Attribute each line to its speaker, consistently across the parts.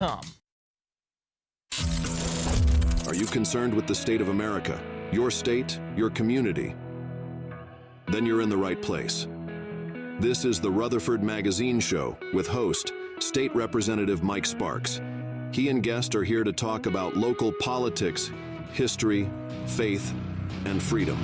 Speaker 1: Are you concerned with the state of America, your state, your community? Then you're in the right place. This is the Rutherford Magazine Show with host, State Representative Mike Sparks. He and guests are here to talk about local politics, history, faith, and freedom.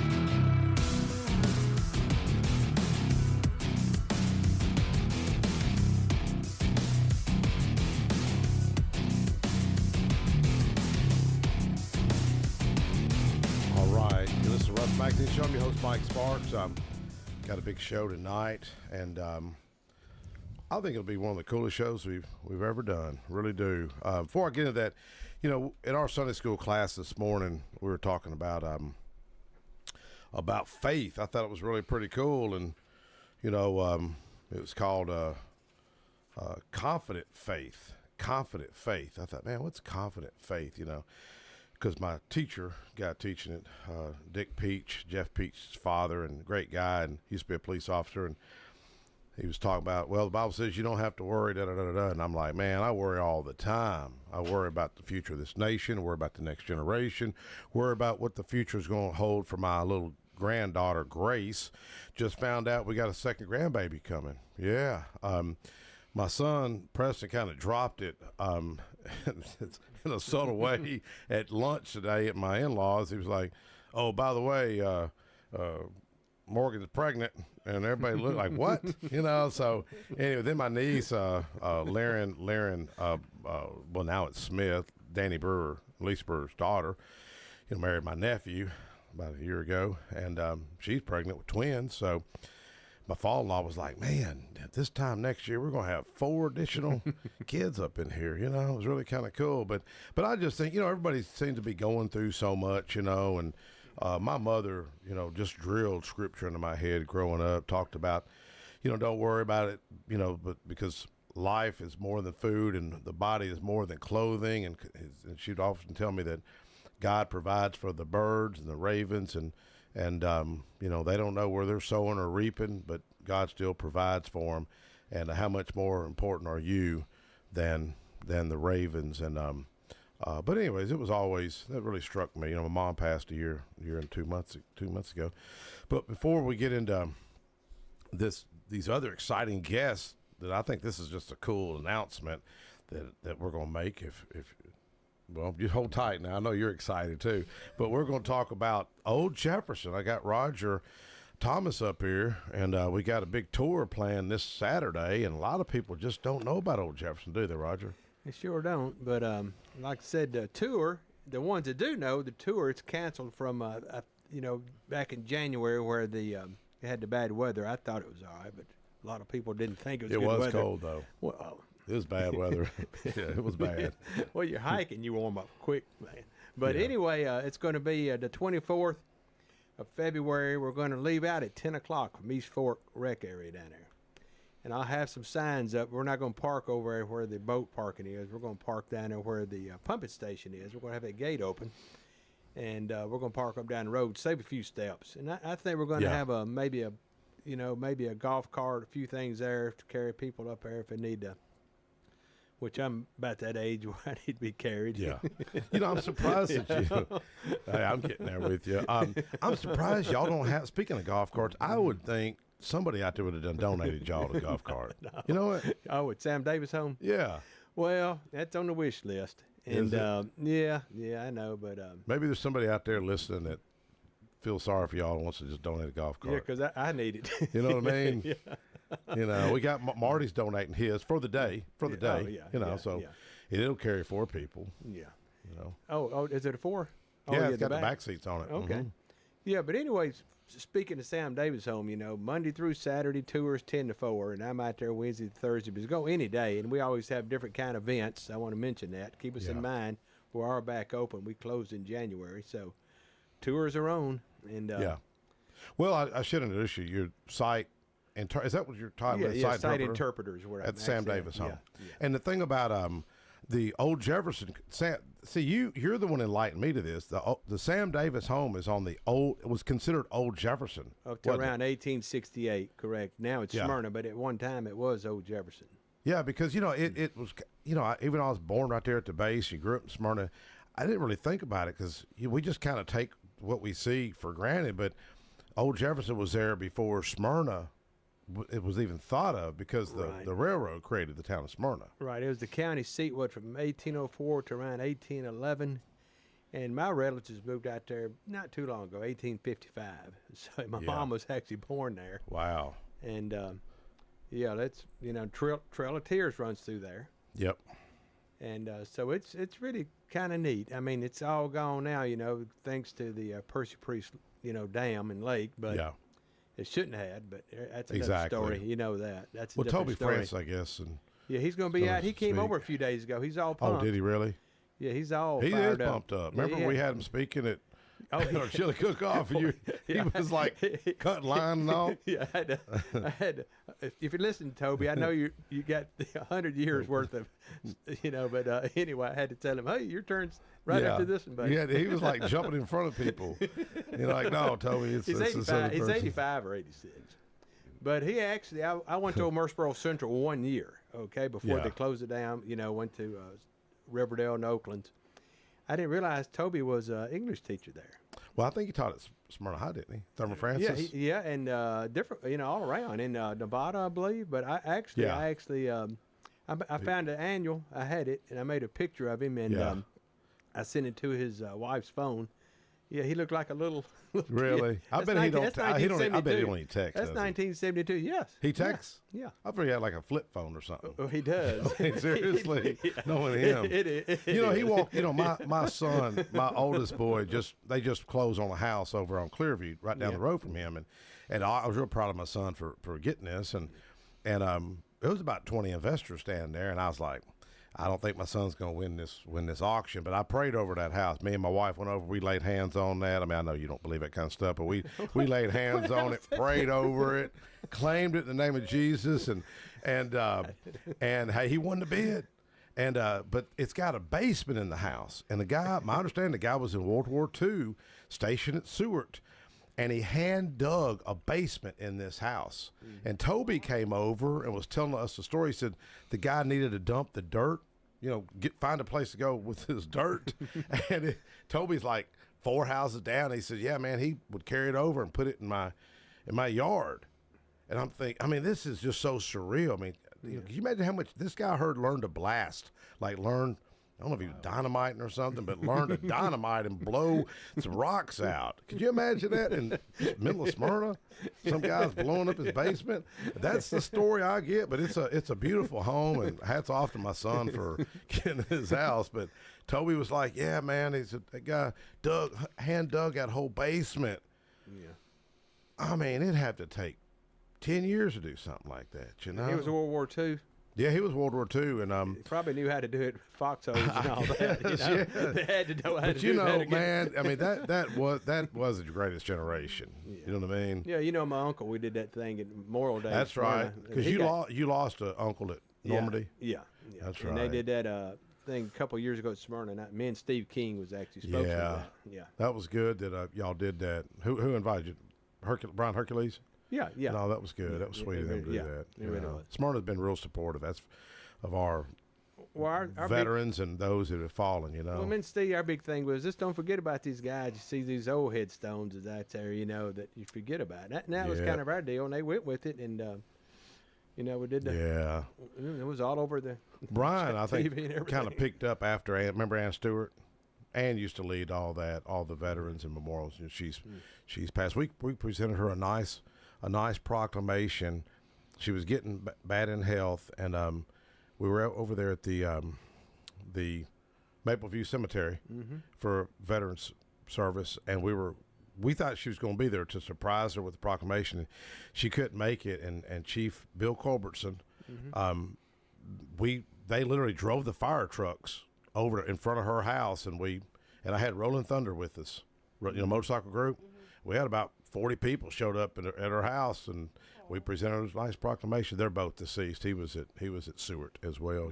Speaker 2: Magazine Show. I'm your host, Mike Sparks. Got a big show tonight, and I think it'll be one of the coolest shows we've ever done. Really do. Before I get into that, in our Sunday school class this morning, we were talking about faith. I thought it was really pretty cool, and it was called confident faith. Confident faith. I thought, man, what's confident faith? Because my teacher, guy teaching it, Dick Peach, Jeff Peach's father, and great guy, and he used to be a police officer, and he was talking about, well, the Bible says you don't have to worry, da-da-da-da-da, and I'm like, man, I worry all the time. I worry about the future of this nation, worry about the next generation, worry about what the future is going to hold for my little granddaughter, Grace. Just found out we got a second grandbaby coming. Yeah. My son, Preston, kind of dropped it in a subtle way at lunch today at my in-laws. He was like, oh, by the way, Morgan's pregnant. And everybody looked like, what? So anyway, then my niece, Laren, well, now it's Smith, Danny Brewer, Lisa Brewer's daughter, married my nephew about a year ago. And she's pregnant with twins. So my father-in-law was like, man, at this time next year, we're going to have 4 additional kids up in here. It was really kind of cool. But I just think, everybody seems to be going through so much, and my mother, just drilled scripture into my head growing up, talked about, don't worry about it, but because life is more than food and the body is more than clothing. And she'd often tell me that God provides for the birds and the ravens and they don't know where they're sowing or reaping, but God still provides for them. And how much more important are you than the ravens? And but anyways, it was always, that really struck me. My mom passed a year and 2 months ago. But before we get into these other exciting guests, that I think this is just a cool announcement that we're going to make. Well, you hold tight now. I know you're excited too. But we're going to talk about Old Jefferson. I got Roger Thomas up here, and we got a big tour planned this Saturday, and a lot of people just don't know about Old Jefferson, do they, Roger?
Speaker 3: They sure don't. But like I said, the tour, the ones that do know, the tour, it's canceled from, back in January where they had the bad weather. I thought it was all right, but a lot of people didn't think it was good weather.
Speaker 2: It was cold, though.
Speaker 3: Well,
Speaker 2: it was bad weather. Yeah, it was bad.
Speaker 3: Well, you're hiking, you warm up quick, man. But anyway, it's going to be the 24th of February. We're going to leave out at 10 o'clock from East Fork Rec area down there. And I'll have some signs up. We're not going to park over there where the boat parking is. We're going to park down there where the pumping station is. We're going to have that gate open. And we're going to park up down the road, save a few steps. And I think we're going to have maybe a golf cart, a few things there to carry people up there if they need to. Which I'm about that age where I need to be carried.
Speaker 2: Yeah. I'm surprised that you. Hey, I'm getting there with you. I'm surprised y'all don't have, speaking of golf carts, I would think somebody out there would have donated y'all a golf cart.
Speaker 3: No.
Speaker 2: You know what?
Speaker 3: Oh, at Sam Davis home?
Speaker 2: Yeah.
Speaker 3: Well, that's on the wish list. And yeah, I know. But
Speaker 2: maybe there's somebody out there listening that feels sorry for y'all and wants to just donate a golf cart.
Speaker 3: Yeah, because I need it.
Speaker 2: You know what I mean?
Speaker 3: Yeah.
Speaker 2: We got Marty's donating his for the day. So it'll carry 4 people.
Speaker 3: Yeah. Oh, is it a 4?
Speaker 2: Yeah, it's got the back seats on it.
Speaker 3: Okay.
Speaker 2: Mm-hmm.
Speaker 3: Yeah, but anyways, speaking of Sam Davis home, Monday through Saturday tours 10 to 4, and I'm out there Wednesday to Thursday. But go any day, and we always have different kind of events. I want to mention that. Keep us in mind. We are back open. We closed in January, so tours are on. And
Speaker 2: well, I should introduce you. Your site. Is that what you're talking about?
Speaker 3: Yeah, site interpreters.
Speaker 2: At Sam Davis home.
Speaker 3: Yeah.
Speaker 2: And the thing about the Old Jefferson, you're the one that enlightened me to this. The Sam Davis home is on the old. It was considered Old Jefferson
Speaker 3: up to around 1868. Correct. Now it's Smyrna, but at one time it was Old Jefferson.
Speaker 2: Yeah, because it was even though I was born right there at the base, you grew up in Smyrna, I didn't really think about it because we just kind of take what we see for granted. But old Jefferson was there before Smyrna it was even thought of because the railroad created the town of Smyrna.
Speaker 3: Right. It was the county seat from 1804 to around 1811. And my relatives moved out there not too long ago, 1855. So my mom was actually born there.
Speaker 2: Wow.
Speaker 3: And, that's, Trail of Tears runs through there.
Speaker 2: Yep.
Speaker 3: And so it's really kind of neat. I mean, it's all gone now, thanks to the Percy Priest, dam and lake. But it shouldn't have, but that's another story. You know that. That's a different
Speaker 2: Toby
Speaker 3: story.
Speaker 2: France, I guess. And
Speaker 3: he's going to be out. He came over a few days ago. He's all pumped.
Speaker 2: Oh, did he really?
Speaker 3: Yeah, he's all
Speaker 2: he
Speaker 3: fired
Speaker 2: is
Speaker 3: up.
Speaker 2: pumped up. Remember we had him speaking at our chili cook-off, and he was like cutting line and all.
Speaker 3: Yeah, I had to, if you listen, Toby, I know you got 100 years worth of, but anyway, I had to tell him, hey, your turn's right after this one, buddy.
Speaker 2: Yeah, he was like jumping in front of people. Like, no, Toby,
Speaker 3: he's 85. He's 85 or 86. But he actually, I went to Murfreesboro Central 1 year, before they closed it down. Went to Riverdale and Oakland. I didn't realize Toby was an English teacher there.
Speaker 2: Well, I think he taught at Smyrna High, didn't he? Thurman Francis?
Speaker 3: Yeah, and different, all around in Nevada, I believe. But I found an annual. I had it, and I made a picture of him, and I sent it to his wife's phone. Yeah, he looked like a little
Speaker 2: really?
Speaker 3: Kid.
Speaker 2: I bet he don't. I bet he don't even text.
Speaker 3: That's 1972. Yes.
Speaker 2: He texts.
Speaker 3: Yeah.
Speaker 2: I thought he had like a flip phone or something.
Speaker 3: Oh, he does.
Speaker 2: Seriously, knowing him. He walked. My son, my oldest boy, they just closed on a house over on Clearview, right down the road from him, and I was real proud of my son for getting this, and it was about 20 investors standing there, and I was like, I don't think my son's going to win this auction, but I prayed over that house. Me and my wife went over. We laid hands on that. I mean, I know you don't believe that kind of stuff, but we laid hands on it, prayed over it, claimed it in the name of Jesus, and hey, he won the bid. And but it's got a basement in the house, and my understanding, the guy was in World War II, stationed at Seward. And he hand dug a basement in this house. And Toby came over and was telling us the story. He said the guy needed to dump the dirt, find a place to go with his dirt. And Toby's like 4 houses down. He said, yeah, man, he would carry it over and put it in my yard. And I'm thinking, this is just so surreal. I mean, can you imagine how much this guy learned to blast, I don't know if he was dynamiting or something, but learned to dynamite and blow some rocks out. Could you imagine that in the middle of Smyrna? Some guy's blowing up his basement. That's the story I get, but it's a beautiful home, and hats off to my son for getting his house. But Toby was like, yeah, man, that guy hand dug that whole basement. Yeah. It'd have to take 10 years to do something like that,
Speaker 3: He was in World War II.
Speaker 2: Yeah, he was World War II, and
Speaker 3: he probably knew how to do it, foxholes and all that. They had to know how to do it.
Speaker 2: But man, that was the greatest generation. Yeah. You know what I mean?
Speaker 3: Yeah, my uncle, we did that thing at Memorial Day.
Speaker 2: That's right, because you lost an uncle at Normandy.
Speaker 3: Yeah.
Speaker 2: That's
Speaker 3: right. And they did that thing a couple of years ago at Smyrna. Me and Steve King was actually spokesman for that. Yeah, that
Speaker 2: was good that y'all did that. Who invited you? Brian Hercules?
Speaker 3: Yeah.
Speaker 2: No, that was good. That was sweet of them to do that.
Speaker 3: It really was.
Speaker 2: Smyrna's been real supportive. That's of our veterans and those that have fallen,
Speaker 3: Well, me and Steve, our big thing was just don't forget about these guys. You see these old headstones that's out there, that you forget about. And that was kind of our deal, and they went with it, and, we did the... Yeah. It was all over the...
Speaker 2: Brian, I think, kind of picked up after, remember Ann Stewart? Ann used to lead all the veterans and memorials, and she's passed. We presented her a nice proclamation. She was getting bad in health, and we were over there at the Maple View Cemetery for Veterans Service, and we thought she was going to be there to surprise her with the proclamation. She couldn't make it, and Chief Bill Culbertson, they literally drove the fire trucks over in front of her house, and I had Rolling Thunder with us, motorcycle group. We had about 40 people showed up at her house, and we presented a nice proclamation. They're both deceased. He was at Seward as well,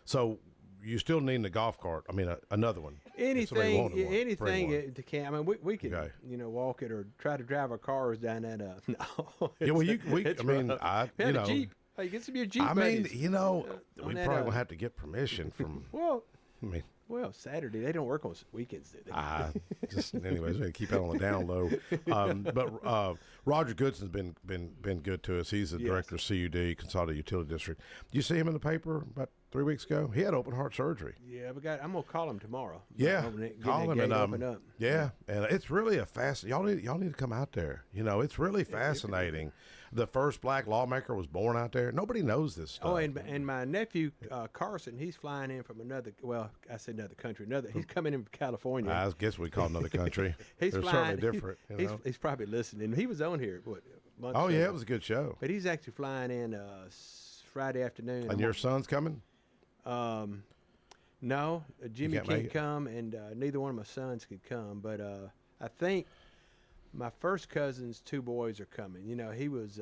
Speaker 2: So you still need a golf cart. Another one.
Speaker 3: Anything to camp. We could, walk it or try to drive our cars down that. No.
Speaker 2: Yeah, well, we had a Jeep.
Speaker 3: Hey, get some of your Jeep
Speaker 2: I mean,
Speaker 3: buddies.
Speaker 2: you know,
Speaker 3: on
Speaker 2: we
Speaker 3: that,
Speaker 2: probably will have to get permission from.
Speaker 3: Well,
Speaker 2: I mean,
Speaker 3: Saturday they don't work on weekends, do they?
Speaker 2: just anyways, we keep it on the down low. But Roger Goodson's been good to us. He's the director of CUD, Consolidated Utility District. Did you see him in the paper about 3 weeks ago? He had open heart surgery.
Speaker 3: Yeah, I'm gonna call him tomorrow.
Speaker 2: Yeah, call him and
Speaker 3: open up.
Speaker 2: Yeah, and it's really a y'all need to come out there. You know, it's really fascinating. The first black lawmaker was born out there. Nobody knows this stuff.
Speaker 3: Oh, and my nephew Carson, he's flying in from another country. He's coming in from California.
Speaker 2: I guess we call another country.
Speaker 3: They're
Speaker 2: certainly different. You know?
Speaker 3: He's probably listening. He was on here a month
Speaker 2: Oh
Speaker 3: ago.
Speaker 2: yeah, it was a good show.
Speaker 3: But he's actually flying in Friday afternoon.
Speaker 2: And your son's coming?
Speaker 3: No, Jimmy
Speaker 2: can't make
Speaker 3: can't
Speaker 2: it?
Speaker 3: come, and neither one of my sons could come. But I think my first cousin's 2 boys are coming. You know, his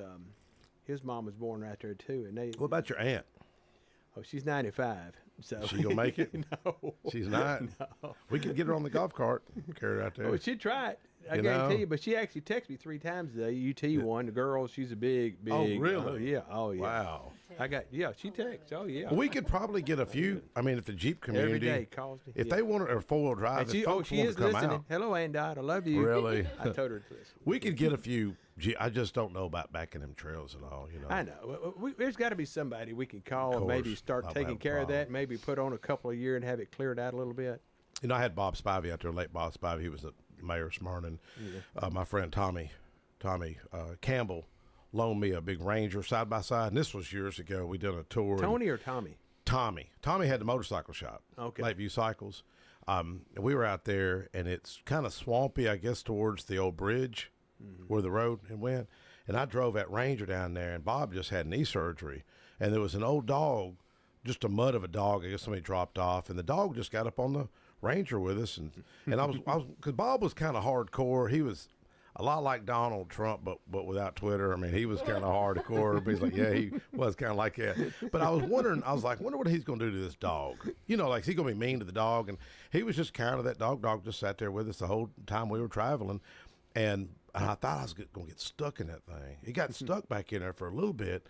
Speaker 3: mom was born right there too, and they.
Speaker 2: What about your aunt?
Speaker 3: Oh, she's 95. So
Speaker 2: She gonna make it?
Speaker 3: No,
Speaker 2: She's not.
Speaker 3: No.
Speaker 2: We could get her on the golf cart, carry her out there.
Speaker 3: Oh, she'd try it. I
Speaker 2: You
Speaker 3: guarantee
Speaker 2: know?
Speaker 3: you. But she actually texted me 3 times today. UT one, the girl. She's a big.
Speaker 2: Oh, really?
Speaker 3: Oh yeah.
Speaker 2: Wow.
Speaker 3: She texts. Oh yeah.
Speaker 2: We could probably get a few. I mean, if the Jeep community,
Speaker 3: Every day calls me.
Speaker 2: if
Speaker 3: Yeah.
Speaker 2: they want or 4-wheel drive,
Speaker 3: And
Speaker 2: if
Speaker 3: she
Speaker 2: folks
Speaker 3: she
Speaker 2: want
Speaker 3: is
Speaker 2: to come
Speaker 3: listening.
Speaker 2: out,
Speaker 3: Hello, Aunt Dot. I love you.
Speaker 2: Really?
Speaker 3: I told her to listen.
Speaker 2: we could get a few. I just don't know about backing them trails and all. You know.
Speaker 3: I know. There's got to be somebody we can call
Speaker 2: Of
Speaker 3: and maybe
Speaker 2: course.
Speaker 3: start
Speaker 2: I don't
Speaker 3: taking
Speaker 2: have a
Speaker 3: care of
Speaker 2: problem.
Speaker 3: that. Maybe put on a couple of years and have it cleared out a little bit.
Speaker 2: You know, I had Bob Spivey out there, late Bob Spivey. He was the mayor of Smyrna. And, my friend Tommy Campbell loaned me a big Ranger side by side, and this was years ago. We did a tour.
Speaker 3: Tony or Tommy?
Speaker 2: Tommy had the motorcycle shop.
Speaker 3: Okay.
Speaker 2: Lakeview Cycles. We were out there, and it's kind of swampy, I guess, towards the old bridge where the road went. And I drove that Ranger down there, and Bob just had knee surgery, and there was an old dog, just a mud of a dog. I guess somebody dropped off, and the dog just got up on the Ranger with us, and I was because Bob was kind of hardcore. He was a lot like Donald Trump, but without Twitter. I mean, he was kind of hardcore. But he's like, yeah, he was kind of like that. But I was wondering, wonder what he's going to do to this dog. You know, like, is he going to be mean to the dog? And he was just kind of that dog. Dog just sat there with us the whole time we were traveling. And I thought I was going to get stuck in that thing. He got stuck back in there for a little bit.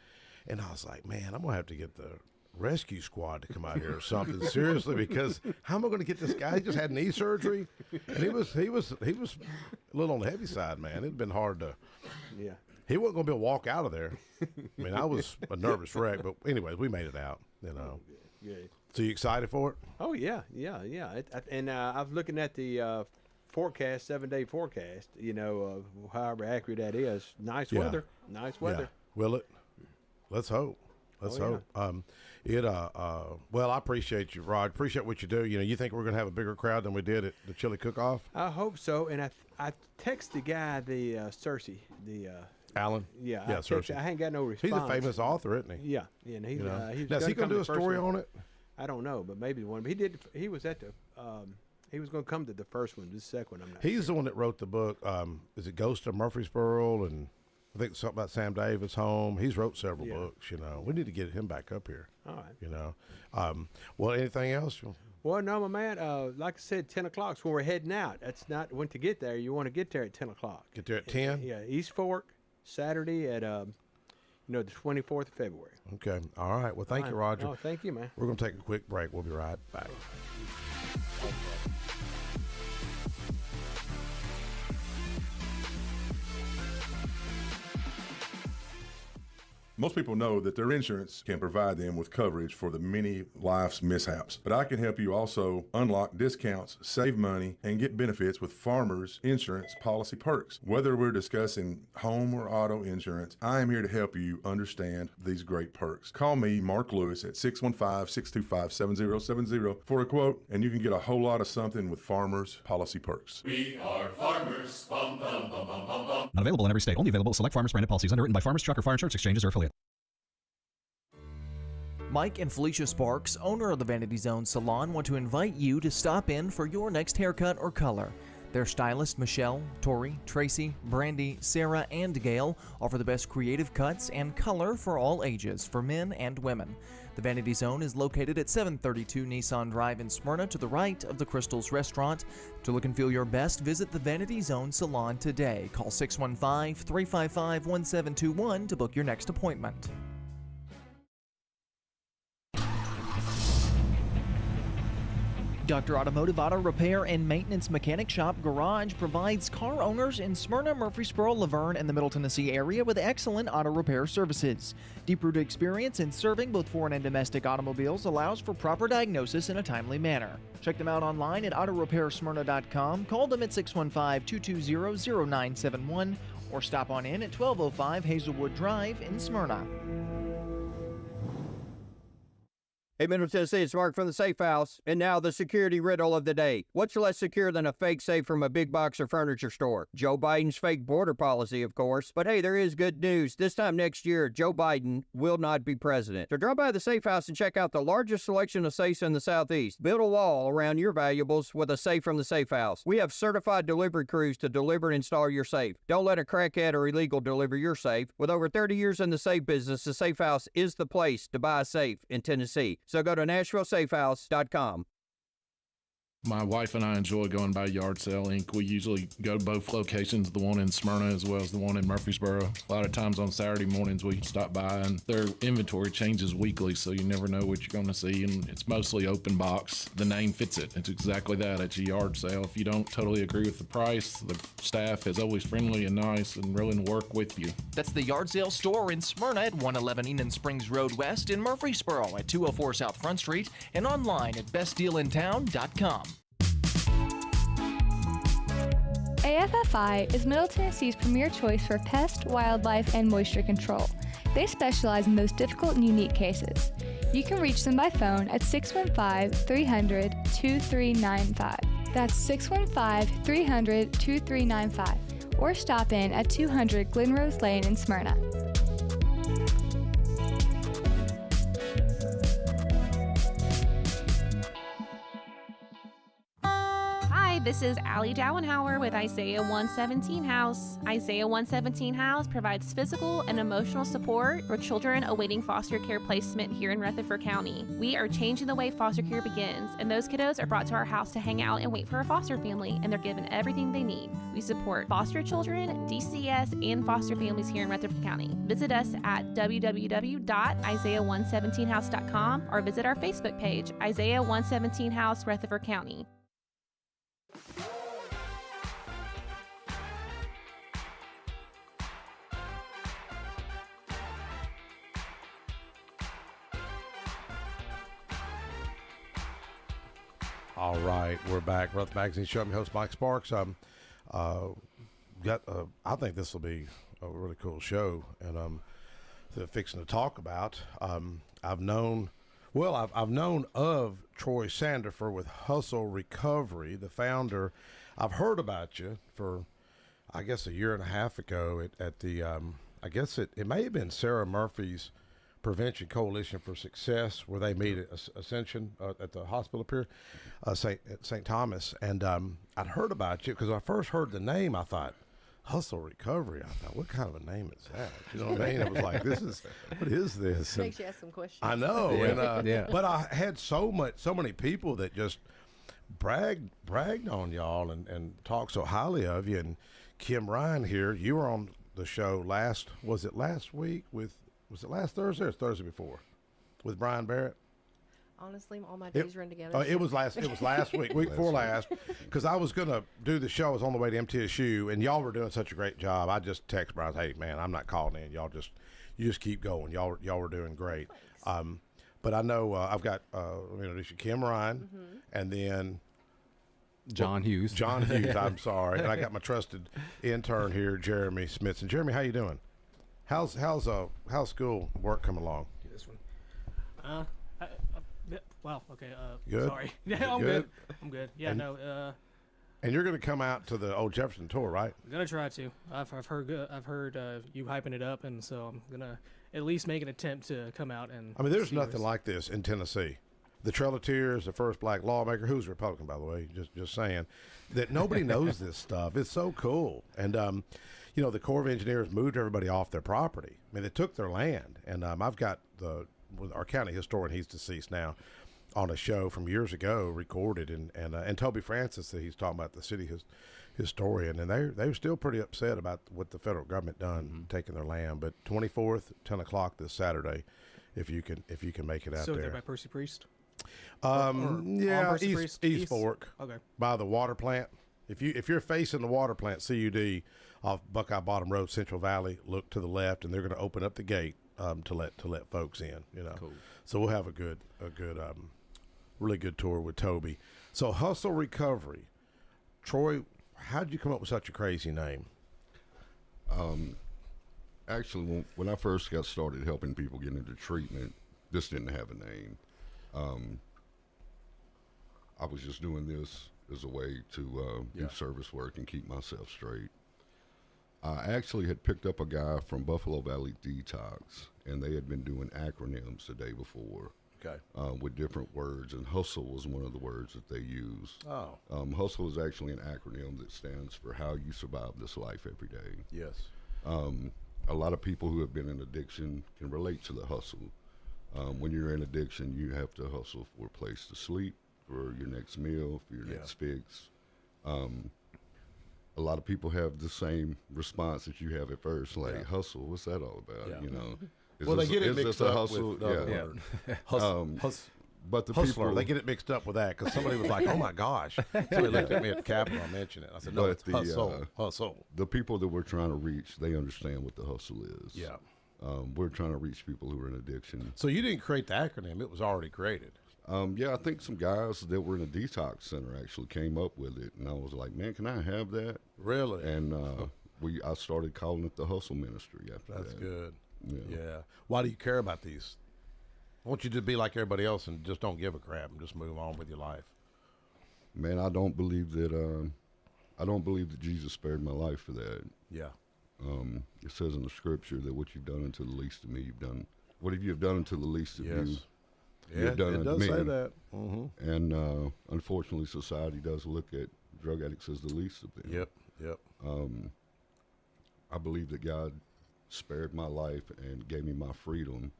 Speaker 2: And I was like, man, I'm going to have to get the rescue squad to come out here or something, seriously, because how am I going to get this guy? He just had knee surgery, and he was a little on the heavy side, man. It'd been hard to.
Speaker 3: Yeah.
Speaker 2: He wasn't going to be able to walk out of there. I mean, I was a nervous wreck, but anyways, we made it out. You know.
Speaker 3: Good.
Speaker 2: So you excited for it?
Speaker 3: Oh yeah. And I was looking at the forecast, 7-day forecast. You know, however accurate that is. Nice
Speaker 2: Yeah.
Speaker 3: weather. Nice weather.
Speaker 2: Yeah. Will it? Let's hope. Let's hope. Well, I appreciate you, Rod. Appreciate what you do. You know, you think we're going to have a bigger crowd than we did at the chili cook-off?
Speaker 3: I hope so. And I text the guy, the Cersei, the
Speaker 2: Alan?
Speaker 3: yeah,
Speaker 2: Cersei.
Speaker 3: I ain't got no response.
Speaker 2: He's a famous author, isn't he?
Speaker 3: Yeah, and he's
Speaker 2: You know?
Speaker 3: he's
Speaker 2: Now, is he
Speaker 3: gonna
Speaker 2: going to do
Speaker 3: come
Speaker 2: a
Speaker 3: to the
Speaker 2: story
Speaker 3: first one.
Speaker 2: on it?
Speaker 3: I don't know, but maybe one. But he was at the he was going to come to the first one. This second one, I'm not.
Speaker 2: He's the one that wrote the book. Is it Ghost of Murfreesboro? And I think something about Sam Davis' home. He's wrote several books. You know, we need to get him back up here.
Speaker 3: All right.
Speaker 2: You know, well, anything else?
Speaker 3: Well, no, my man. Like I said, 10 o'clock is when we're heading out. That's not when to get there. You want to get there at 10 o'clock.
Speaker 2: Get there at 10.
Speaker 3: Yeah, East Fork, Saturday at the 24th of February.
Speaker 2: Okay. All right. Well, thank you, Roger.
Speaker 3: Oh, thank you, man.
Speaker 2: We're going to take a quick break. We'll be right back.
Speaker 4: Most people know that their insurance can provide them with coverage for the many life's mishaps. But I can help you also unlock discounts, save money, and get benefits with Farmers Insurance policy perks. Whether we're discussing home or auto insurance, I am here to help you understand these great perks. Call me, Mark Lewis, at 615-625-7070 for a quote, and you can get a whole lot of something with Farmers policy perks.
Speaker 5: We are farmers. Bum, bum, bum, bum, bum, bum.
Speaker 6: Not available in every state. Only available at select Farmers branded policies underwritten by Farmers Truck or Fire Insurance Exchanges or affiliate.
Speaker 7: Mike and Felicia Sparks, owner of the Vanity Zone Salon, want to invite you to stop in for your next haircut or color. Their stylists Michelle, Tori, Tracy, Brandy, Sarah, and Gail offer the best creative cuts and color for all ages, for men and women. The Vanity Zone is located at 732 Nissan Drive in Smyrna, to the right of the Crystals Restaurant. To look and feel your best, visit the Vanity Zone Salon today. Call 615-355-1721 to book your next appointment. Dr. Automotive Auto Repair and Maintenance Mechanic Shop Garage provides car owners in Smyrna, Murfreesboro, Laverne, and the Middle Tennessee area with excellent auto repair services. Deep-rooted experience in serving both foreign and domestic automobiles allows for proper diagnosis in a timely manner. Check them out online at autorepairsmyrna.com, call them at 615-220-0971, or stop on in at 1205 Hazelwood Drive in Smyrna.
Speaker 8: Hey, Middle Tennessee, it's Mark from the Safe House. And now the security riddle of the day. What's less secure than a fake safe from a big box or furniture store? Joe Biden's fake border policy, of course. But hey, there is good news. This time next year, Joe Biden will not be president. So drop by the Safe House and check out the largest selection of safes in the Southeast. Build a wall around your valuables with a safe from the Safe House. We have certified delivery crews to deliver and install your safe. Don't let a crackhead or illegal deliver your safe. With over 30 years in the safe business, the Safe House is the place to buy a safe in Tennessee. So go to NashvilleSafeHouse.com.
Speaker 9: My wife and I enjoy going by Yard Sale Inc. We usually go to both locations, the one in Smyrna as well as the one in Murfreesboro. A lot of times on Saturday mornings we stop by, and their inventory changes weekly, so you never know what you're going to see, and it's mostly open box. The name fits it. It's exactly that. It's a yard sale. If you don't totally agree with the price, the staff is always friendly and nice and willing to work with you.
Speaker 7: That's the Yard Sale Store in Smyrna at 111 Enon Springs Road West, in Murfreesboro at 204 South Front Street, and online at bestdealintown.com.
Speaker 10: AFFI is Middle Tennessee's premier choice for pest, wildlife, and moisture control. They specialize in those difficult and unique cases. You can reach them by phone at 615-300-2395. That's 615-300-2395. Or stop in at 200 Glenrose Lane in Smyrna.
Speaker 11: This is Allie Dowenhauer with Isaiah 117 House. Isaiah 117 House provides physical and emotional support for children awaiting foster care placement here in Rutherford County. We are changing the way foster care begins, and those kiddos are brought to our house to hang out and wait for a foster family, and they're given everything they need. We support foster children, DCS, and foster families here in Rutherford County. Visit us at www.isaiah117house.com or visit our Facebook page, Isaiah 117 House, Rutherford County.
Speaker 2: All right, we're back. Rutherford Magazine Show. I'm your host, Mike Sparks. I think this will be a really cool show, and fixing to talk about. I've known of Troy Sandifer with Hustle Recovery, the founder. I've heard about you for, I guess, a year and a half ago at the, I guess it may have been Sarah Murphy's Prevention Coalition for Success, where they meet at Ascension at the hospital up here, St. Thomas. And I'd heard about you because when I first heard the name, I thought, Hustle Recovery. I thought, what kind of a name is that? You know what I mean? It was like, what is this?
Speaker 12: Makes you ask some questions.
Speaker 2: I know. And, but I had so many people that just bragged on y'all and talked so highly of you. And Kim Ryan here, you were on the show last week with, was it last Thursday or Thursday before, with Brian Barrett?
Speaker 12: Honestly, all my days run together.
Speaker 2: Oh, it was last week before last, because I was going to do the show. I was on the way to MTSU, and y'all were doing such a great job. I just text Brian, hey, man, I'm not calling in. You just keep going. Y'all were doing great. But I know I've got, Kim Ryan, and then
Speaker 13: John Hughes.
Speaker 2: I'm sorry. And I got my trusted intern here, Jeremy Smithson. Jeremy, how you doing? How's school work coming along?
Speaker 14: This one. Wow. Okay.
Speaker 2: Good.
Speaker 14: Sorry. Yeah, I'm good. I'm good. Yeah.
Speaker 2: And you're going to come out to the Old Jefferson tour, right?
Speaker 14: I'm gonna try to. I've heard you hyping it up, and so I'm gonna at least make an attempt to come out and.
Speaker 2: I mean, there's nothing like this in Tennessee. The Trail of Tears, the first black lawmaker, who's a Republican, by the way, just saying, that nobody knows this stuff. It's so cool. And, the Corps of Engineers moved everybody off their property. I mean, they took their land. And I've got our county historian, he's deceased now, on a show from years ago, recorded, and Toby Francis, that he's talking about, the city historian, and they were still pretty upset about what the federal government done, taking their land. But 24th, 10 o'clock this Saturday, if you can make it out there.
Speaker 14: So they're by Percy Priest?
Speaker 2: Yeah, East
Speaker 14: Fork.
Speaker 2: Fork.
Speaker 14: Okay.
Speaker 2: By the water plant. If you're facing the water plant, CUD, off Buckeye Bottom Road, Central Valley, look to the left, and they're going to open up the gate to let folks in. You know,
Speaker 13: Cool.
Speaker 2: So we'll have a good really good tour with Toby. So Hustle Recovery, Troy, how did you come up with such a crazy name?
Speaker 15: Actually, when I first got started helping people get into treatment, this didn't have a name. I was just doing this as a way to do service work and keep myself straight. I actually had picked up a guy from Buffalo Valley Detox, and they had been doing acronyms the day before.
Speaker 2: Okay.
Speaker 15: With different words, and hustle was one of the words that they used.
Speaker 2: Oh.
Speaker 15: Hustle is actually an acronym that stands for how you survive this life every day.
Speaker 2: Yes.
Speaker 15: A lot of people who have been in addiction can relate to the hustle. When you're in addiction, you have to hustle for a place to sleep, for your next meal, for your next fix. A lot of people have the same response that you have at first, like hustle. What's that all about? You know.
Speaker 2: They get it mixed up with the other word.
Speaker 15: But the
Speaker 2: Hustler,
Speaker 15: people,
Speaker 2: they get it mixed up with that because somebody was like, "Oh my gosh!" Somebody looked at me at the Capitol. I mentioned it. I said, "No, it's hustle."
Speaker 15: The people that we're trying to reach, they understand what the hustle is.
Speaker 2: Yeah.
Speaker 15: We're trying to reach people who are in addiction.
Speaker 2: So you didn't create the acronym; it was already created.
Speaker 15: Yeah, I think some guys that were in a detox center actually came up with it, and I was like, "Man, can I have that?"
Speaker 2: Really?
Speaker 15: And I started calling it the Hustle Ministry after that.
Speaker 2: That's good.
Speaker 15: Yeah.
Speaker 2: Why do you care about these? I want you to be like everybody else and just don't give a crap and just move on with your life.
Speaker 15: Man, I don't believe that. I don't believe that Jesus spared my life for that.
Speaker 2: Yeah.
Speaker 15: It says in the scripture that what you've done unto the least of me, you've done. What have you done unto the least of you? You've done
Speaker 2: it
Speaker 15: unto
Speaker 2: does
Speaker 15: me.
Speaker 2: say that. Mm-hmm.
Speaker 15: And unfortunately, society does look at drug addicts as the least of them.
Speaker 2: Yep.
Speaker 15: I believe that God spared my life and gave me my freedom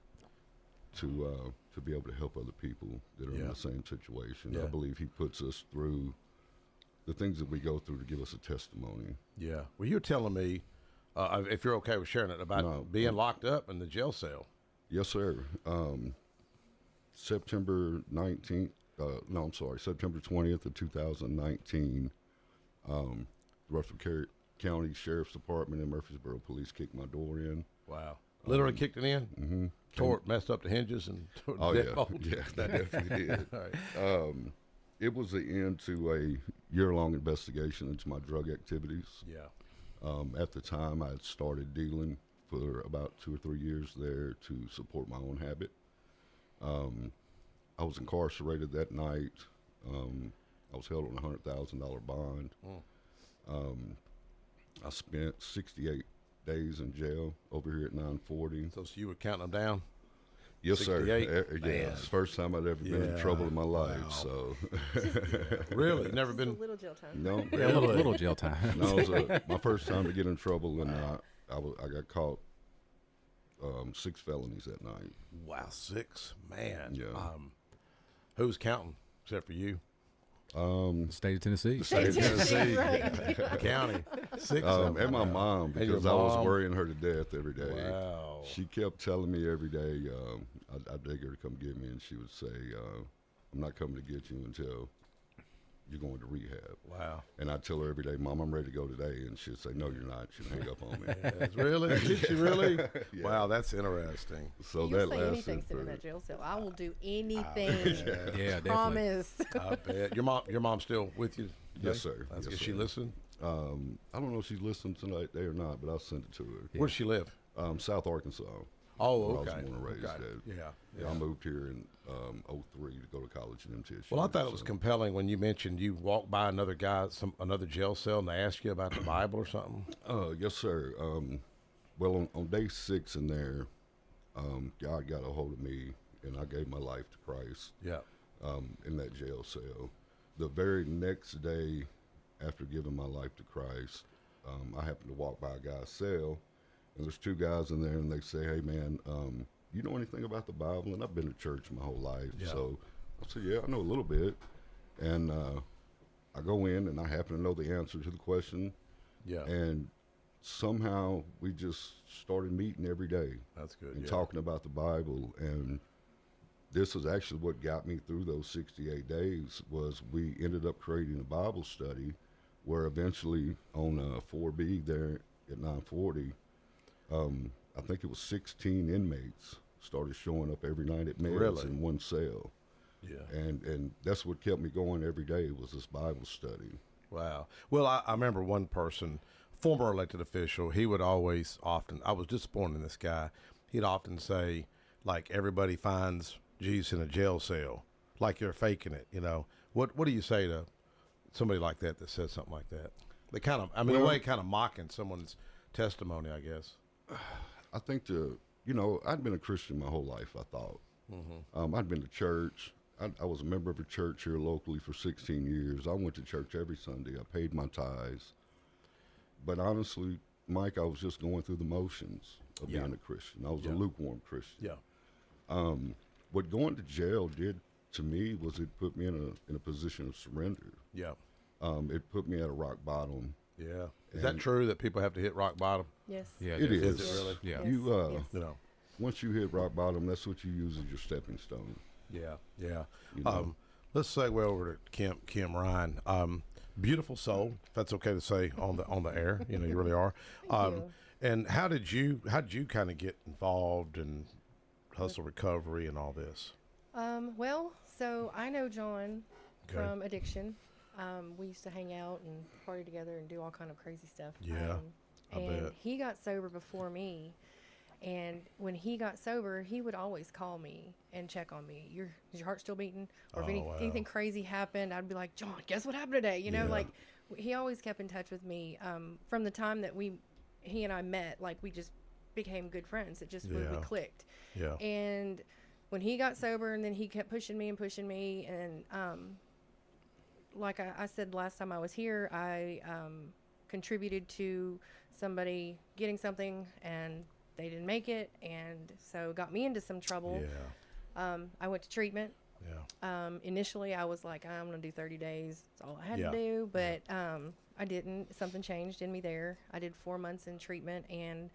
Speaker 15: to be able to help other people that are in the same situation. I believe He puts us through the things that we go through to give us a testimony.
Speaker 2: Yeah. Well, you're telling me, if you're okay with sharing it, about being locked up in the jail cell.
Speaker 15: Yes, sir. September 19th. September 20th of 2019. Rutherford County Sheriff's Department and Murfreesboro Police kicked my door in.
Speaker 2: Wow. Literally kicked it in?
Speaker 15: Mm-hmm.
Speaker 2: Tore it, messed up the hinges and
Speaker 15: that definitely did.
Speaker 2: Right.
Speaker 15: It was the end to a year-long investigation into my drug activities.
Speaker 2: Yeah.
Speaker 15: At the time, I had started dealing for about 2 or 3 years there to support my own habit. I was incarcerated that night. I was held on a $100,000 bond. I spent 68 days in jail over here at 940.
Speaker 2: So you were counting them down?
Speaker 15: Yes,
Speaker 2: 68?
Speaker 15: sir. Yeah, it's the first time I'd ever been in trouble in my life.
Speaker 2: Wow.
Speaker 15: So,
Speaker 2: really, never been
Speaker 12: a little jail time.
Speaker 15: No,
Speaker 13: Yeah, a little jail time.
Speaker 15: No, it was my first time to get in trouble, and I got caught 6 felonies that night.
Speaker 2: Wow, 6, man.
Speaker 15: Yeah.
Speaker 2: Who's counting except for you?
Speaker 13: State of Tennessee.
Speaker 15: State of Tennessee.
Speaker 2: The county. 6.
Speaker 15: And my mom,
Speaker 2: And your
Speaker 15: because I was
Speaker 2: mom?
Speaker 15: worrying her to death every day.
Speaker 2: Wow.
Speaker 15: She kept telling me every day, I'd beg her to come get me, and she would say, I'm not coming to get you until you're going to rehab.
Speaker 2: Wow.
Speaker 15: And I'd tell her every day, Mom, I'm ready to go today. And she'd say, no, you're not. She'd hang up on me.
Speaker 2: Yes, really? Did she really?
Speaker 15: Yeah.
Speaker 2: Wow, that's interesting.
Speaker 15: So
Speaker 12: You'll
Speaker 15: that
Speaker 12: say
Speaker 15: lasted
Speaker 12: anything sitting in
Speaker 15: for...
Speaker 12: that jail cell. I will do anything.
Speaker 13: Yeah, definitely.
Speaker 12: Promise.
Speaker 2: I bet. Your mom's still with you today?
Speaker 15: Yes, sir.
Speaker 2: That's
Speaker 15: Yes,
Speaker 2: good.
Speaker 15: sir.
Speaker 2: She listen?
Speaker 15: I don't know if she's listening tonight day or not, but I'll send it to her.
Speaker 2: Where does she live?
Speaker 15: South Arkansas.
Speaker 2: Oh,
Speaker 15: where
Speaker 2: okay.
Speaker 15: I was born and raised
Speaker 2: Okay.
Speaker 15: at.
Speaker 2: Yeah.
Speaker 15: I moved here in 03 to go to college in MTSU.
Speaker 2: Well, I thought it was compelling when you mentioned you walked by another guy, another jail cell, and they asked you about the Bible or something.
Speaker 15: Yes, sir. Well, on day 6 in there, God got a hold of me, and I gave my life to Christ.
Speaker 2: Yeah.
Speaker 15: In that jail cell. The very next day, after giving my life to Christ, I happened to walk by a guy's cell, and there's 2 guys in there, and they say, hey, man, you know anything about the Bible? And I've been to church my whole life.
Speaker 2: Yeah.
Speaker 15: So I said, yeah, I know a little bit. And I go in, and I happen to know the answer to the question.
Speaker 2: Yeah.
Speaker 15: And somehow we just started meeting every day.
Speaker 2: That's good.
Speaker 15: And
Speaker 2: yeah.
Speaker 15: talking about the Bible. And this was actually what got me through those 68 days. Was we ended up creating a Bible study, where eventually on 4B there at 940, I think it was 16 inmates started showing up every night at meds
Speaker 2: Really?
Speaker 15: in one cell.
Speaker 2: Yeah.
Speaker 15: And that's what kept me going every day, was this Bible study.
Speaker 2: Wow. Well, I remember one person, former elected official, he would always often, I was disappointed in this guy, he'd often say, like, everybody finds Jesus in a jail cell, like you're faking it, you know. What do you say to somebody like that says something like that? They kind of, I mean, in a way, kind of mocking someone's testimony, I guess.
Speaker 15: I think I'd been a Christian my whole life, I thought.
Speaker 2: Mm-hmm.
Speaker 15: I'd been to church. I was a member of a church here locally for 16 years. I went to church every Sunday. I paid my tithes. But honestly, Mike, I was just going through the motions of being a Christian. I was a lukewarm Christian.
Speaker 2: Yeah.
Speaker 15: What going to jail did to me was it put me in a position of surrender.
Speaker 2: Yeah.
Speaker 15: It put me at a rock bottom.
Speaker 2: Yeah. Is that true that people have to hit rock bottom?
Speaker 12: Yes.
Speaker 13: Yeah,
Speaker 15: it is.
Speaker 2: Is it really?
Speaker 13: Yeah.
Speaker 12: Yes.
Speaker 15: You
Speaker 12: Yes.
Speaker 15: once you hit rock bottom, that's what you use as your stepping stone.
Speaker 2: Yeah, yeah.
Speaker 15: You know?
Speaker 2: Let's segue over to Kim Ryan. Beautiful soul, if that's okay to say on the air. You know, you really are.
Speaker 12: Thank you.
Speaker 2: And how did you kind of get involved in hustle recovery and all this?
Speaker 12: Well, so I know John
Speaker 2: Okay.
Speaker 12: from addiction. We used to hang out and party together and do all kind of crazy stuff.
Speaker 2: Yeah, I
Speaker 12: and
Speaker 2: bet.
Speaker 12: he got sober before me. And when he got sober, he would always call me and check on me. Is your heart still beating? Or if
Speaker 2: Oh, wow.
Speaker 12: anything crazy happened, I'd be like, John, guess what happened today? You know,
Speaker 2: Yeah.
Speaker 12: like he always kept in touch with me. From the time that he and I met, like we just became good friends. It just we
Speaker 2: Yeah.
Speaker 12: clicked.
Speaker 2: Yeah.
Speaker 12: And when he got sober, and then he kept pushing me, and like I said last time I was here, I contributed to somebody getting something, and they didn't make it, and so got me into some trouble.
Speaker 2: Yeah.
Speaker 12: I went to treatment.
Speaker 2: Yeah.
Speaker 12: Initially, I was like, I'm going to do 30 days. That's all I had
Speaker 2: Yeah.
Speaker 12: to do, but I didn't. Something changed in me there. I did 4 months in treatment, and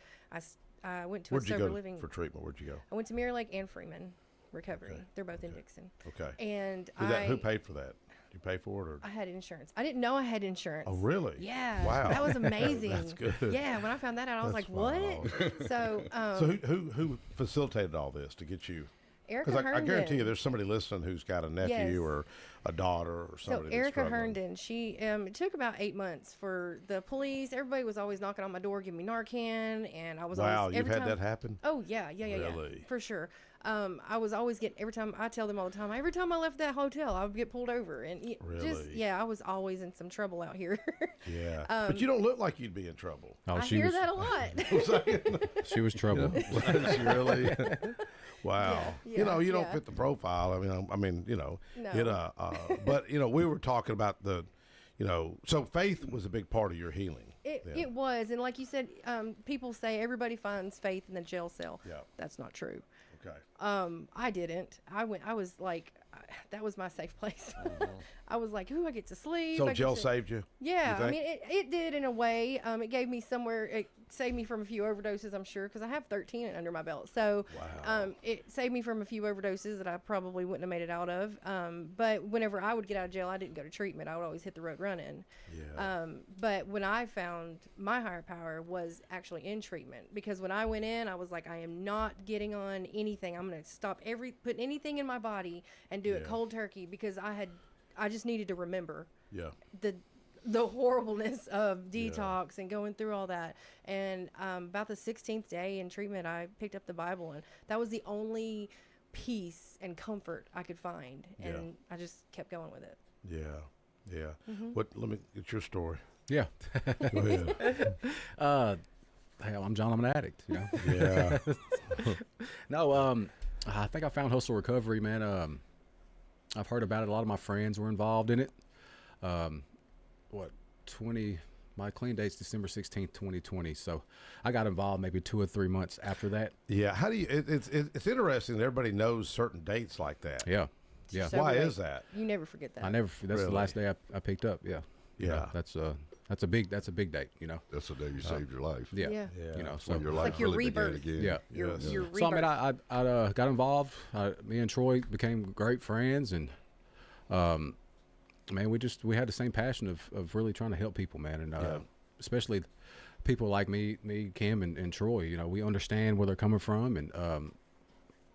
Speaker 12: I went to
Speaker 2: Where'd
Speaker 12: a
Speaker 2: you
Speaker 12: sober
Speaker 2: go
Speaker 12: living.
Speaker 2: for treatment? Where'd you go?
Speaker 12: I went to Mirror Lake and Freeman Recovery.
Speaker 2: Okay.
Speaker 12: They're both in Dixon.
Speaker 2: Okay.
Speaker 12: And
Speaker 2: Who paid for that? Did you pay for it, or?
Speaker 12: I had insurance. I didn't know I had insurance.
Speaker 2: Oh, really?
Speaker 12: Yeah.
Speaker 2: Wow.
Speaker 12: That was amazing.
Speaker 2: That's good.
Speaker 12: Yeah. When I found that out, I was
Speaker 2: That's
Speaker 12: like, what? So,
Speaker 2: So who facilitated all this to get you?
Speaker 12: Erica
Speaker 2: Because I guarantee you,
Speaker 12: Herndon.
Speaker 2: there's somebody listening who's got a nephew
Speaker 12: Yes.
Speaker 2: or a daughter or
Speaker 12: So
Speaker 2: somebody. that's
Speaker 12: Erica
Speaker 2: struggling.
Speaker 12: Herndon, she it took about 8 months for the police. Everybody was always knocking on my door, giving me Narcan, and I was
Speaker 2: Wow,
Speaker 12: always
Speaker 2: you've
Speaker 12: every
Speaker 2: had
Speaker 12: time,
Speaker 2: that happen?
Speaker 12: Oh yeah,
Speaker 2: Really?
Speaker 12: for sure. I was always getting, every time I tell them all the time, every time I left that hotel, I would get pulled over, and
Speaker 2: Really?
Speaker 12: I was always in some trouble out here.
Speaker 2: Yeah, but you don't look like you'd be in trouble.
Speaker 13: Oh,
Speaker 12: I hear that a lot.
Speaker 13: She was trouble.
Speaker 2: Was she really? Wow.
Speaker 12: Yeah,
Speaker 2: you know, you don't
Speaker 12: yeah.
Speaker 2: fit the profile. I mean, you know,
Speaker 12: No.
Speaker 2: but you know, we were talking about so faith was a big part of your healing.
Speaker 12: It was, and like you said, people say everybody finds faith in the jail cell.
Speaker 2: Yeah.
Speaker 12: That's not true.
Speaker 2: Okay.
Speaker 12: I didn't. I was like, that was my safe place. I was like, ooh, I get to sleep.
Speaker 2: So
Speaker 12: I get
Speaker 2: jail
Speaker 12: to-"
Speaker 2: saved you?
Speaker 12: Yeah,
Speaker 2: you
Speaker 12: I
Speaker 2: think?
Speaker 12: mean, it did in a way. It gave me somewhere. It saved me from a few overdoses, I'm sure, because I have 13 under my belt. So, it saved me from a few overdoses that I probably wouldn't have made it out of. But whenever I would get out of jail, I didn't go to treatment. I would always hit the road running.
Speaker 2: Yeah.
Speaker 12: But when I found my higher power was actually in treatment, because when I went in, I was like, I am not getting on anything. I'm going to stop putting anything in my body and do it cold turkey, because I just needed to remember the horribleness of detox and going through all that. And about the 16th day in treatment, I picked up the Bible, and that was the only peace and comfort I could find. And I just kept going with it.
Speaker 2: Yeah. Yeah.
Speaker 12: Mhm.
Speaker 2: Let me get your story.
Speaker 13: Yeah.
Speaker 2: Go ahead.
Speaker 13: Hey, I'm John. I'm an addict. You know.
Speaker 2: Yeah.
Speaker 13: No. I think I found hustle recovery, man. I've heard about it. A lot of my friends were involved in it. My clean date's December 16th, 2020. So I got involved maybe 2 or 3 months after that.
Speaker 2: Yeah. How do you? It's interesting that everybody knows certain dates like that.
Speaker 13: Yeah. Yeah.
Speaker 12: So
Speaker 2: Why
Speaker 12: great.
Speaker 2: is that?
Speaker 12: You never forget that.
Speaker 13: That's
Speaker 2: Really?
Speaker 13: the last day I picked up. Yeah. You know,
Speaker 2: Yeah.
Speaker 13: that's That's a big date, you know.
Speaker 15: That's the day you saved your life.
Speaker 13: Yeah.
Speaker 12: Yeah.
Speaker 13: You know,
Speaker 15: So
Speaker 13: so
Speaker 15: your
Speaker 12: It's
Speaker 15: life
Speaker 12: like your
Speaker 15: really began
Speaker 12: rebirth.
Speaker 15: again.
Speaker 13: yeah.
Speaker 12: Your rebirth.
Speaker 13: So I mean, I got involved. Me and Troy became great friends, and man, we had the same passion of really trying to help people, man, and especially people like me, Kim, and Troy. You know, we understand where they're coming from, and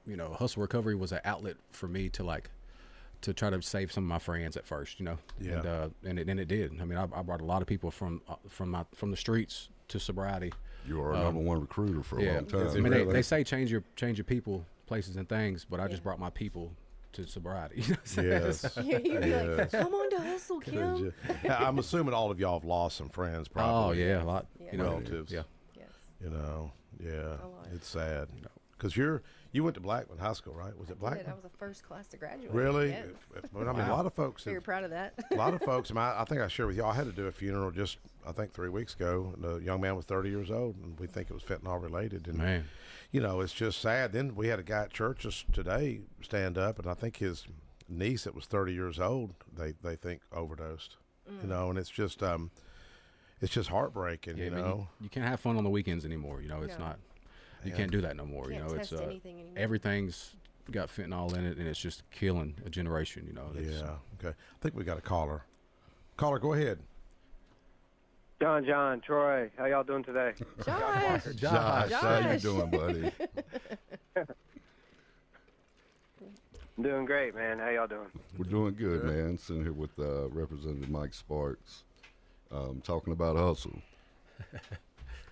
Speaker 13: you know, Hustle Recovery was an outlet for me to try to save some of my friends at first, you know.
Speaker 2: Yeah.
Speaker 13: And it did. I mean, I brought a lot of people from the streets to sobriety.
Speaker 15: You were our number one recruiter for a long time.
Speaker 13: I mean, they say change your people, places, and things, but I just brought my people to sobriety. You know what I'm saying?
Speaker 2: Yes.
Speaker 12: Yeah, you'd be like, come on to Hustle, Kim.
Speaker 2: I'm assuming all of y'all have lost some friends, probably.
Speaker 13: Oh yeah, a lot.
Speaker 12: Yeah.
Speaker 13: You know,
Speaker 2: relatives.
Speaker 13: Yeah.
Speaker 12: Yes.
Speaker 2: You know, yeah,
Speaker 12: A lot.
Speaker 2: it's sad. Because you went to Blackman High School, right? Was it
Speaker 12: I
Speaker 2: Blackman?
Speaker 12: was the first class to graduate.
Speaker 2: Really?
Speaker 12: Yes.
Speaker 2: But I mean, a lot of folks.
Speaker 12: Very proud of that.
Speaker 2: A lot of folks. I think I shared with y'all. I had to do a funeral just, I think, 3 weeks ago. And the young man was 30 years old, and we think it was fentanyl related. And
Speaker 13: Man.
Speaker 2: you know, it's just sad. Then we had a guy at church just today stand up, and I think his niece that was 30 years old, they think overdosed. You know, and it's just heartbreaking.
Speaker 13: Yeah,
Speaker 2: you
Speaker 13: man,
Speaker 2: know,
Speaker 13: you can't have fun on the weekends anymore. You know, it's
Speaker 12: No.
Speaker 13: not. You can't do that no more.
Speaker 12: Can't
Speaker 13: You know,
Speaker 12: test
Speaker 13: it's
Speaker 12: anything anymore.
Speaker 13: everything's got fentanyl in it, and it's just killing a generation. You know.
Speaker 2: yeah. Okay, I think we got a caller. Caller, go ahead.
Speaker 16: John, Troy, how y'all doing today?
Speaker 12: Josh.
Speaker 15: How you doing, buddy?
Speaker 16: I'm doing great, man. How y'all doing?
Speaker 15: We're doing good, man. Sitting here with Representative Mike Sparks, talking about hustle.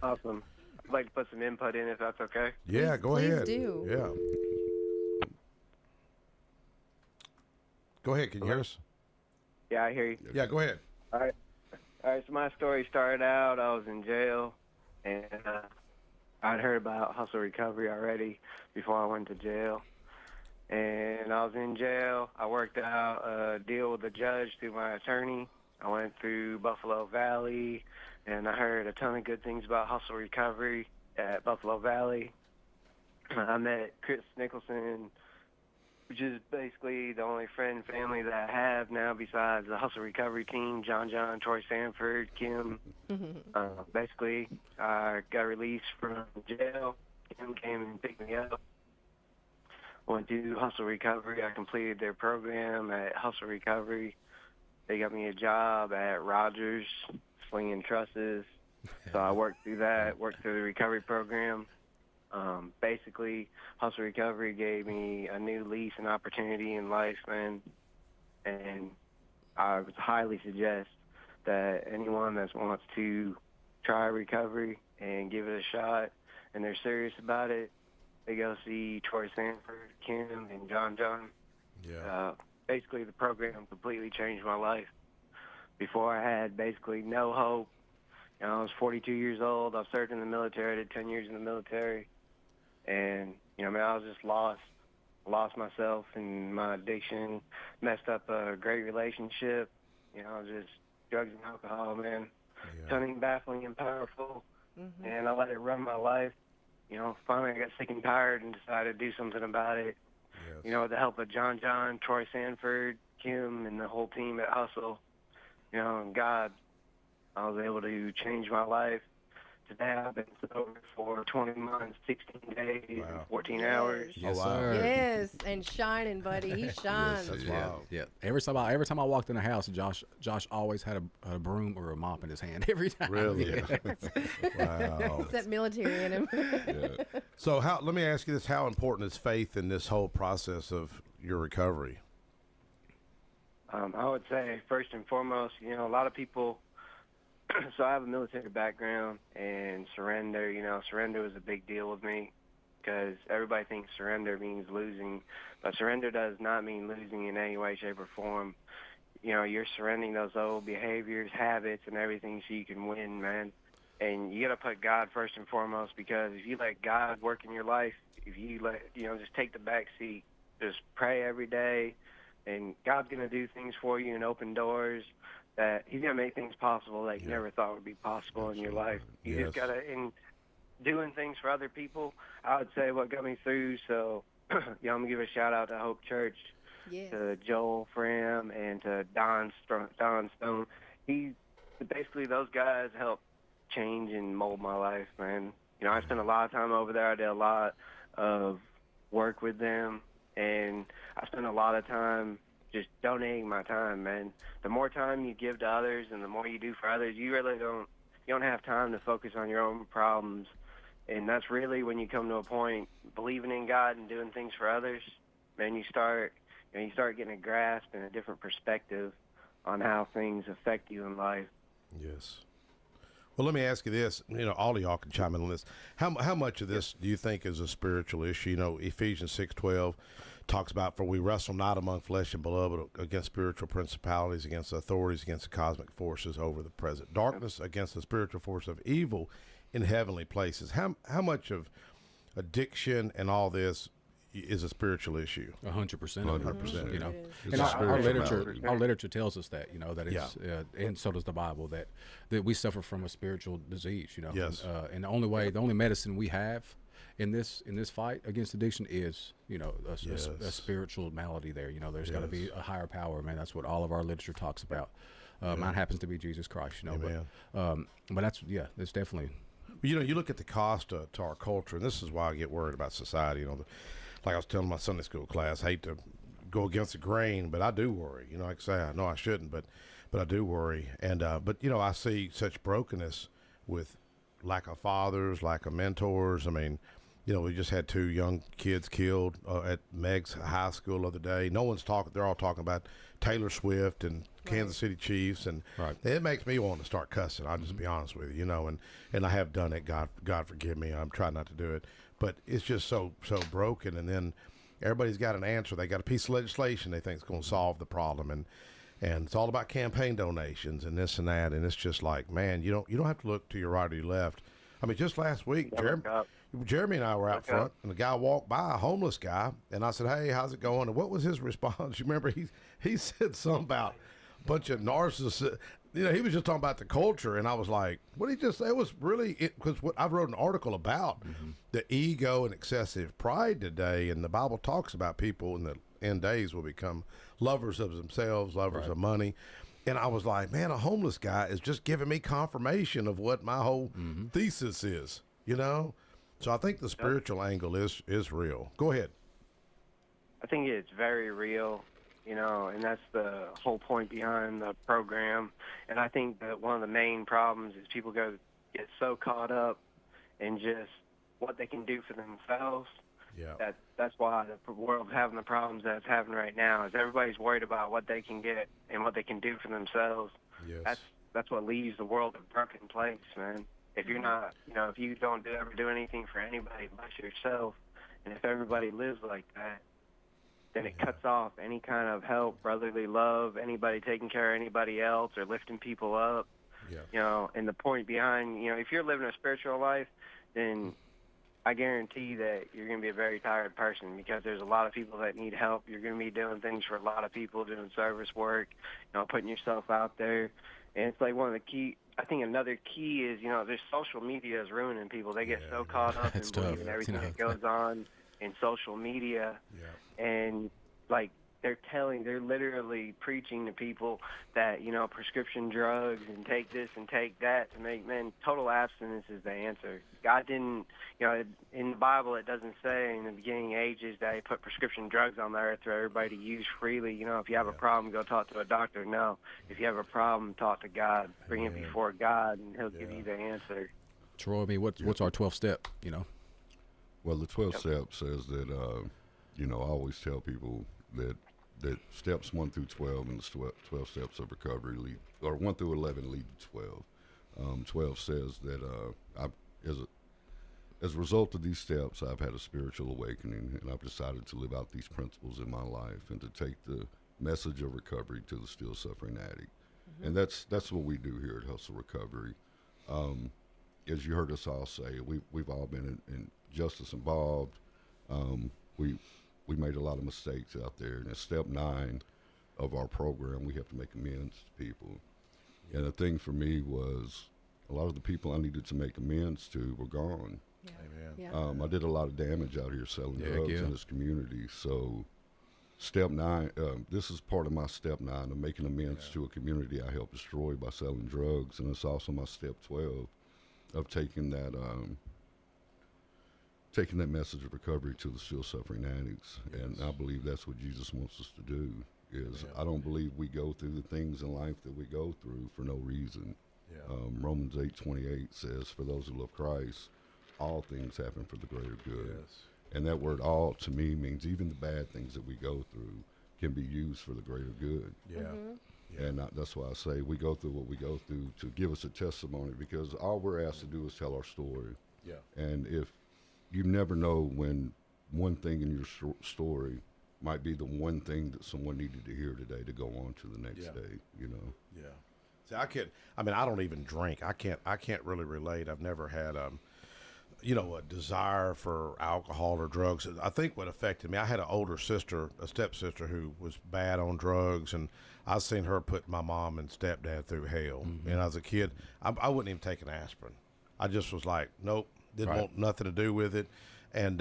Speaker 16: Awesome. I'd like to put some input in if that's okay.
Speaker 2: Yeah, go
Speaker 12: please
Speaker 2: ahead.
Speaker 12: do.
Speaker 2: Yeah. Go ahead. Can you hear us?
Speaker 16: Yeah, I hear you.
Speaker 2: Yeah, go ahead.
Speaker 16: All right. So my story started out, I was in jail, and I'd heard about Hustle Recovery already before I went to jail. And I was in jail. I worked out a deal with the judge through my attorney. I went through Buffalo Valley, and I heard a ton of good things about Hustle Recovery at Buffalo Valley. I met Chris Nicholson, which is basically the only friend and family that I have now besides the Hustle Recovery team, John, Troy Sanford, Kim. Basically, I got released from jail. Kim came and picked me up. Went to Hustle Recovery. I completed their program at Hustle Recovery. They got me a job at Rogers, slinging trusses. So I worked through that, worked through the recovery program. Basically, Hustle Recovery gave me a new lease and opportunity in life, man. And I would highly suggest that anyone that wants to try recovery and give it a shot and they're serious about it, they go see Troy Sanford, Kim, and John.
Speaker 2: Yeah.
Speaker 16: Basically, the program completely changed my life. Before I had basically no hope. You know, I was 42 years old. I've served in the military. I did 10 years in the military. And, you know, man, I was just lost. Lost myself in my addiction. Messed up a great relationship. You know, just drugs and alcohol, man. Something baffling and powerful. And I let it run my life. You know, finally I got sick and tired and decided to do something about it.
Speaker 2: Yes.
Speaker 16: You know, with the help of John, Troy Sanford, Kim, and the whole team at Hustle, you know, and God, I was able to change my life. Today I've been sober for 20 months, 16 days, and 14 hours.
Speaker 13: Yes, sir.
Speaker 12: Yes, and shining, buddy. He shines.
Speaker 13: Yeah. Every time I walked in the house, Josh always had a broom or a mop in his hand every time.
Speaker 2: Really? Wow.
Speaker 12: It's that military in him.
Speaker 2: So let me ask you this: how important is faith in this whole process of your recovery?
Speaker 16: I would say first and foremost, you know, a lot of people. So I have a military background, and surrender was a big deal with me because everybody thinks surrender means losing, but surrender does not mean losing in any way, shape, or form. You know, you're surrendering those old behaviors, habits, and everything so you can win, man. And you got to put God first and foremost, because if you let God work in your life, if you just take the back seat, just pray every day, and God's going to do things for you and open doors that he's going to make things possible that you never thought would be possible in your life. You just got to, in doing things for other people, I would say what got me through. So, I'm going to give a shout out to Hope Church, to Joel Fram, and to Don Stone. This basically those guys helped change and mold my life, man. You know, I spent a lot of time over there. I did a lot of work with them, and I spent a lot of time just donating my time, man. The more time you give to others and the more you do for others, you don't have time to focus on your own problems. And that's really when you come to a point believing in God and doing things for others, man, you start getting a grasp and a different perspective on how things affect you in life.
Speaker 2: Yes. Well, let me ask you this. You know, all of y'all can chime in on this. How much of this do you think is a spiritual issue? You know, Ephesians 6:12 talks about, for we wrestle not among flesh and blood, but against spiritual principalities, against authorities, against the cosmic forces over the present darkness, against the spiritual force of evil in heavenly places. How much of addiction and all this is a spiritual issue?
Speaker 13: 100%.
Speaker 2: 100%.
Speaker 13: You know,
Speaker 15: It's
Speaker 13: and
Speaker 15: a
Speaker 13: our literature tells us that, you know, that it's, and so does the Bible, that we suffer from a spiritual disease. You know,
Speaker 2: Yes.
Speaker 13: And the only medicine we have in this fight against addiction is, you know, a spiritual malady. There, you know, there's got to be a higher power, man. That's what all of our literature talks about. Mine happens to be Jesus Christ, you know.
Speaker 2: Amen.
Speaker 13: But that's it's definitely.
Speaker 2: You know, you look at the cost to our culture, and this is why I get worried about society. You know, like I was telling my Sunday school class, I hate to go against the grain, but I do worry. You know, like I say, I know I shouldn't, but I do worry. And but you know, I see such brokenness with lack of fathers, lack of mentors. I mean, you know, we just had 2 young kids killed at Meg's high school the other day. No one's talking. They're all talking about Taylor Swift and Kansas City Chiefs, and it makes me want to start cussing. I'll just be honest with you, you know, and I have done it. God forgive me. I'm trying not to do it, but it's just so broken. And then everybody's got an answer. They got a piece of legislation they think is going to solve the problem, and it's all about campaign donations and this and that. And it's just like, man, you don't have to look to your right or your left. I mean, just last week, Jeremy and I were out front, and the guy walked by, a homeless guy, and I said, "Hey, how's it going?" And what was his response? You remember he said something about a bunch of narcissists. You know, he was just talking about the culture, and I was like, "What did he just say?" It was really because what I wrote an article about the ego and excessive pride today, and the Bible talks about people in the end days will become lovers of themselves, lovers of money. And I was like, man, a homeless guy is just giving me confirmation of what my whole thesis is, you know? So I think the spiritual angle is real. Go ahead.
Speaker 16: I think it's very real, you know, and that's the whole point behind the program. And I think that one of the main problems is people get so caught up in just what they can do for themselves.
Speaker 2: Yeah.
Speaker 16: That's why the world's having the problems that it's having right now. Is everybody's worried about what they can get and what they can do for themselves.
Speaker 2: Yes.
Speaker 16: That's what leaves the world a broken place, man. If you're not, you know, if you don't ever do anything for anybody but yourself, and if everybody lives like that, then it cuts off any kind of help, brotherly love, anybody taking care of anybody else or lifting people up.
Speaker 2: Yeah.
Speaker 16: You know, and the point behind, you know, if you're living a spiritual life, then I guarantee that you're going to be a very tired person because there's a lot of people that need help. You're going to be doing things for a lot of people, doing service work, you know, putting yourself out there. And it's like one of the key, I think another key is, you know, there's social media is ruining people. They get so caught up in believing everything that goes on in social media.
Speaker 2: Yeah.
Speaker 16: And, like, they're literally preaching to people that, you know, prescription drugs and take this and take that to make, man, total abstinence is the answer. God didn't, you know, in the Bible it doesn't say in the beginning ages that he put prescription drugs on the earth for everybody to use freely. You know, if you have a problem, go talk to a doctor. No. If you have a problem, talk to God. Bring it before God, and he'll give you the answer.
Speaker 13: Troy, I mean, what's our 12th step, you know?
Speaker 15: Well, the 12th step says that, you know, I always tell people that steps 1 through 12 and the 12 steps of recovery lead, or 1 through 11 lead to 12. 12 says that as a result of these steps, I've had a spiritual awakening, and I've decided to live out these principles in my life and to take the message of recovery to the still suffering addict. And that's what we do here at Hustle Recovery. As you heard us all say, we've all been in justice involved. We made a lot of mistakes out there, and at step 9 of our program, we have to make amends to people. And the thing for me was a lot of the people I needed to make amends to were gone.
Speaker 2: Amen.
Speaker 15: I did a lot of damage out here selling drugs in this community. So Step 9, this is part of my step 9 of making amends to a community I helped destroy by selling drugs, and it's also my step 12 of taking that message of recovery to the still suffering addicts. Yes. And I believe that's what Jesus wants us to do. I don't believe we go through the things in life that we go through for no reason. Yeah. Romans 8:28 says, "For those who love Christ, all things happen for the greater good." Yes. And that word "all" to me means even the bad things that we go through can be used for the greater good. Yeah. Mm-hmm. Yeah. And that's why I say we go through what we go through to give us a testimony, because all we're asked to do is tell our story. Yeah. And if you never know when one thing in your story might be the one thing that someone needed to hear today to go on to the next day, you know?
Speaker 2: Yeah. See, I don't even drink. I can't really relate. I've never had, a desire for alcohol or drugs. I think what affected me, I had an older sister, a stepsister, who was bad on drugs, and I seen her put my mom and stepdad through hell. Mm-hmm. And as a kid, I wouldn't even take an aspirin. I just was like, nope, didn't want nothing to do with it. And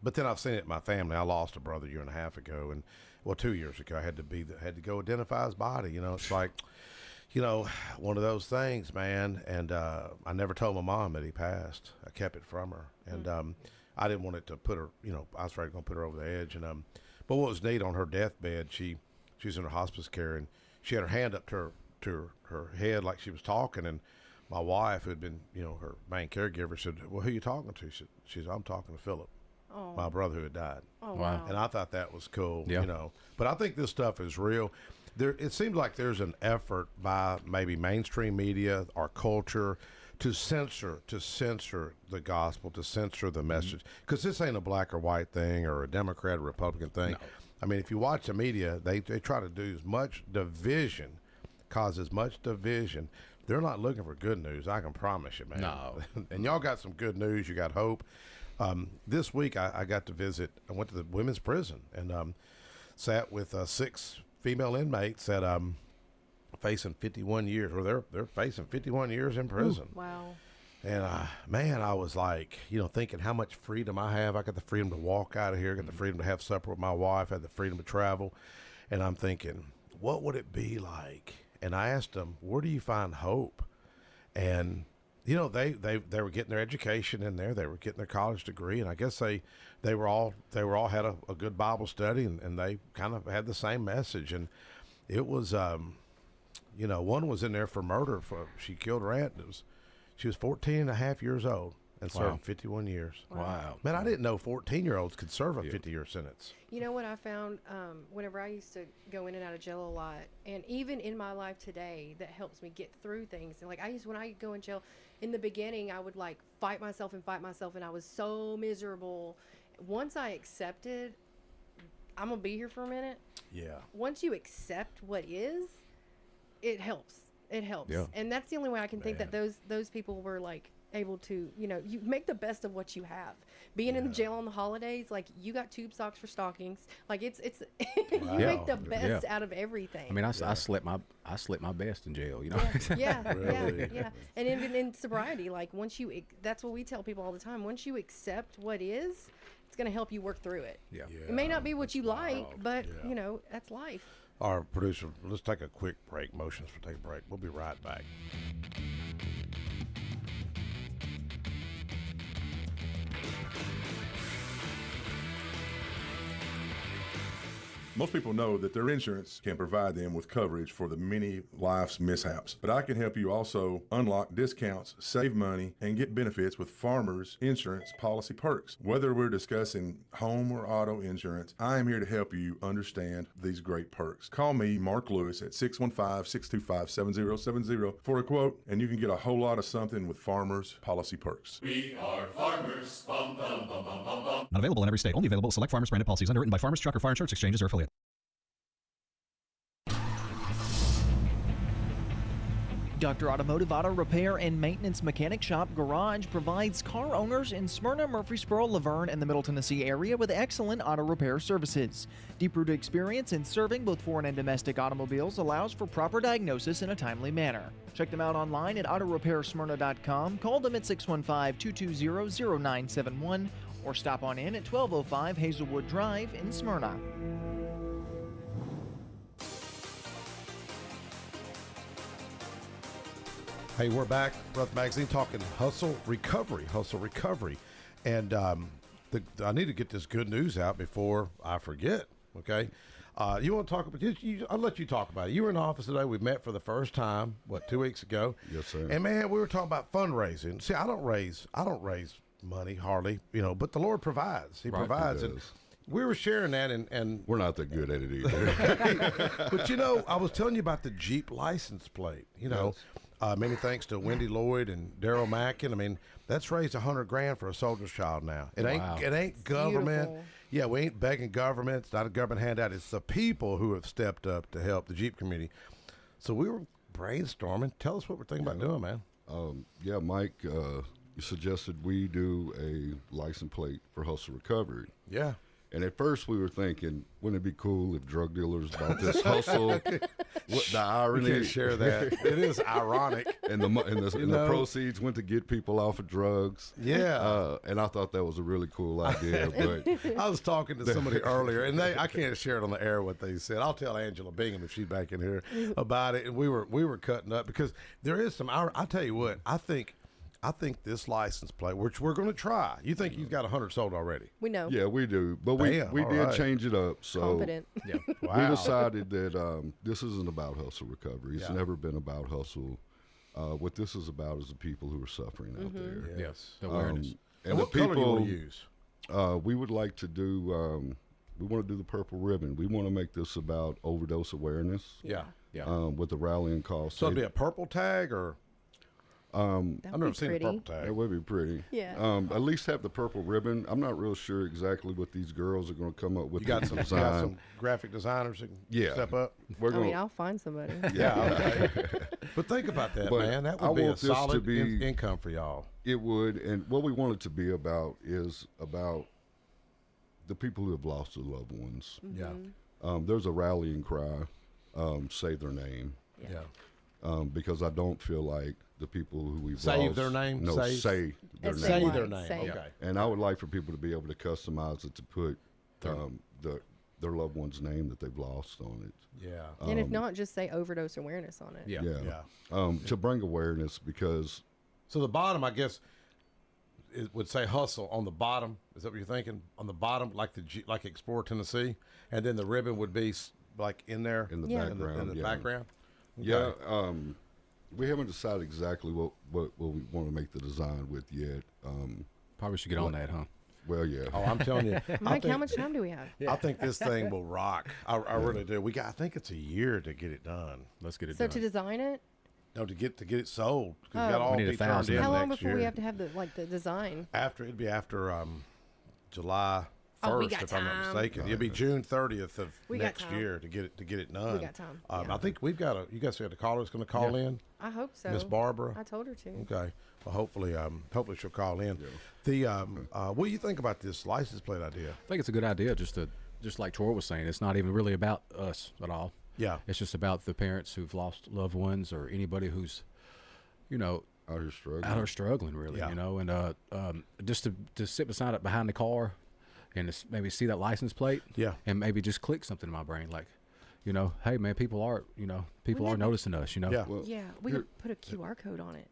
Speaker 2: but then I've seen it in my family. I lost a brother 1.5 years ago, and 2 years ago I had to go identify his body. It's like, one of those things, man. And I never told my mom that he passed. I kept it from her, and I didn't want it to put her. I was afraid going to put her over the edge. And but what was neat, on her deathbed, she was in her hospice care, and she had her hand up to her head like she was talking, and my wife, who had been, her main caregiver, said, "Well, who are you talking to?" She said, "I'm talking to Philip, my brother who had died." Oh, wow. And I thought that was cool, But I think this stuff is real. It seems like there's an effort by maybe mainstream media, our culture, to censor the gospel, to censor the message. Because this ain't a black or white thing or a Democrat or Republican thing. No. I mean, if you watch the media, they try to do as much division, cause as much division. They're not looking for good news, I can promise you, man. No. And y'all got some good news. You got hope. This week, I got to visit. I went to the women's prison and sat with 6 female inmates that facing 51 years, or they're facing 51 years in prison. Ooh, wow. And man, I was like, thinking how much freedom I have. I got the freedom to walk out of here, got the freedom to have supper with my wife, had the freedom to travel. And I'm thinking, what would it be like? And I asked them, where do you find hope? And, they were getting their education in there. They were getting their college degree. And I guess they were all had a good Bible study, and they kind of had the same message. And it was, one was in there for murder. She killed her aunt. She was 14 and a half years old and served 51 years. Wow. Man, I didn't know 14-year-olds could serve a 50-year sentence.
Speaker 12: You know what I found whenever I used to go in and out of jail a lot, and even in my life today, that helps me get through things. And when I go in jail, in the beginning, I would fight myself, and I was so miserable. Once I accepted, I'm going to be here for a minute. Yeah. Once you accept what is, it helps. It helps. Yeah. And that's the only way I can think that those people were able to, you make the best of what you have. Being in the jail on the holidays, you got tube socks for stockings. It's you make the best out of everything.
Speaker 13: I mean, I slept my best in jail,
Speaker 12: Yeah,
Speaker 2: really?
Speaker 12: yeah. And even in sobriety, once that's what we tell people all the time. Once you accept what is, it's going to help you work through it. Yeah. It may not be what you like, but that's life.
Speaker 2: Our producer, let's take a quick break. Motions for take a break. We'll be right back.
Speaker 4: Most people know that their insurance can provide them with coverage for the many life's mishaps. But I can help you also unlock discounts, save money, and get benefits with Farmers Insurance policy perks. Whether we're discussing home or auto insurance, I am here to help you understand these great perks. Call me, Mark Lewis, at 615-625-7070 for a quote, and you can get a whole lot of something with Farmers policy perks.
Speaker 5: We are farmers. Bum, bum, bum, bum, bum, bum.
Speaker 6: Not available in every state. Only available select Farmers branded policies underwritten by Farmers Truck or Fire Insurance Exchanges or affiliates.
Speaker 7: Dr. Automotive Auto Repair and Maintenance Mechanic Shop Garage provides car owners in Smyrna, Murfreesboro, Laverne, and the Middle Tennessee area with excellent auto repair services. Deep-rooted experience in serving both foreign and domestic automobiles allows for proper diagnosis in a timely manner. Check them out online at autorepairsmyrna.com, call them at 615-220-0971, or stop on in at 1205 Hazelwood Drive in Smyrna.
Speaker 2: Hey, we're back, Rutherford Magazine, talking hustle recovery. And I need to get this good news out before I forget, okay? You want to talk about I'll let you talk about it. You were in the office today. We met for the first time, 2 weeks ago?
Speaker 15: Yes, sir.
Speaker 2: And, man, we were talking about fundraising. See, I don't raise money hardly, but the Lord provides. He provides.
Speaker 15: He
Speaker 2: And
Speaker 15: does.
Speaker 2: we were sharing that, and
Speaker 15: we're not that good at it either.
Speaker 2: But, I was telling you about the Jeep license plate, many thanks to Wendy Lloyd and Daryl Mackin. I mean, that's raised $100,000 for a soldier's child now. It ain't government.
Speaker 12: Beautiful.
Speaker 2: Yeah, we ain't begging government. It's not a government handout. It's the people who have stepped up to help the Jeep community. So we were brainstorming. Tell us what we're thinking about doing, man.
Speaker 15: Mike, you suggested we do a license plate for hustle recovery.
Speaker 2: Yeah.
Speaker 15: And at first we were thinking, wouldn't it be cool if drug dealers bought this hustle? What the irony?
Speaker 2: We can't share that. It is ironic.
Speaker 15: And the proceeds went to get people off of drugs.
Speaker 2: Yeah.
Speaker 15: And I thought that was a really cool idea. But
Speaker 2: I was talking to somebody earlier, and I can't share it on the air what they said. I'll tell Angela Bingham if she's back in here about it. And we were cutting up because there is some. I'll tell you what. I think this license plate, which we're going to try. You think you've got 100 sold already?
Speaker 12: We know.
Speaker 15: Yeah, we do. But we did change it up. So
Speaker 12: Confident.
Speaker 2: Yeah.
Speaker 15: We decided that this isn't about hustle recovery. It's never been about hustle. What this is about is the people who are suffering out there.
Speaker 2: Yes.
Speaker 13: The awareness.
Speaker 2: And what color do you want to use?
Speaker 15: We would like to do. We want to do the purple ribbon. We want to make this about overdose awareness.
Speaker 2: Yeah.
Speaker 15: With the rallying call.
Speaker 2: So it'd be a purple tag or? I've never seen a purple tag.
Speaker 15: It would be pretty.
Speaker 12: Yeah.
Speaker 15: At least have the purple ribbon. I'm not real sure exactly what these girls are going to come up with.
Speaker 2: You got
Speaker 15: the
Speaker 2: some graphic designers that can step up?
Speaker 12: I'll find somebody.
Speaker 2: Yeah. Okay. But think about that, man. That would be a solid income for y'all.
Speaker 15: It would. And what we want it to be about is about the people who have lost their loved ones.
Speaker 2: Yeah.
Speaker 15: There's a rallying cry, say their name.
Speaker 2: Yeah.
Speaker 15: Because I don't feel like the people who we've
Speaker 2: Save
Speaker 15: lost.
Speaker 2: their name?
Speaker 15: No, say their name.
Speaker 2: Say their name.
Speaker 12: Say.
Speaker 2: Okay.
Speaker 15: And I would like for people to be able to customize it to put their loved one's name that they've lost on it.
Speaker 2: Yeah.
Speaker 12: And if not, just say overdose awareness on it.
Speaker 15: Yeah. To bring awareness because.
Speaker 2: So the bottom, I guess, it would say hustle on the bottom. Is that what you're thinking? On the bottom, like Explorer Tennessee, and then the ribbon would be like in there
Speaker 15: in the background.
Speaker 2: In the background. Okay.
Speaker 15: Yeah. We haven't decided exactly what we want to make the design with yet.
Speaker 13: Probably should get on that, huh?
Speaker 15: Well, yeah.
Speaker 2: Oh, I'm telling you,
Speaker 12: Mike, how much time do we have?
Speaker 2: I think this thing will rock. I really do. I think it's a year to get it done.
Speaker 13: Let's get it
Speaker 12: So
Speaker 13: done.
Speaker 12: to design it?
Speaker 2: No, to get it sold. Because we got all
Speaker 13: We need
Speaker 2: be turned
Speaker 13: 1,000.
Speaker 2: in
Speaker 12: How long
Speaker 2: next
Speaker 12: before
Speaker 2: year.
Speaker 12: we have to have the design?
Speaker 2: It'd be after July 1st,
Speaker 12: Oh, we got
Speaker 2: if I'm not
Speaker 12: time.
Speaker 2: mistaken. It'll be June 30th of
Speaker 12: We got
Speaker 2: next
Speaker 12: time.
Speaker 2: year to get it done.
Speaker 12: We got time.
Speaker 2: I think you guys got a caller that's going to call in.
Speaker 12: I hope so.
Speaker 2: Miss Barbara.
Speaker 12: I told her to.
Speaker 2: Okay. Well, hopefully she'll call in. Yeah. What do you think about this license plate idea?
Speaker 13: I think it's a good idea. Just like Troy was saying, it's not even really about us at all.
Speaker 2: Yeah.
Speaker 13: It's just about the parents who've lost loved ones or anybody who's,
Speaker 15: out here struggling,
Speaker 13: really.
Speaker 2: Yeah.
Speaker 13: And just to sit beside it behind the car, and maybe see that license plate.
Speaker 2: Yeah.
Speaker 13: And maybe just click something in my brain like, hey man, people are noticing us.
Speaker 2: Yeah.
Speaker 15: Well,
Speaker 12: we could put a QR code on it.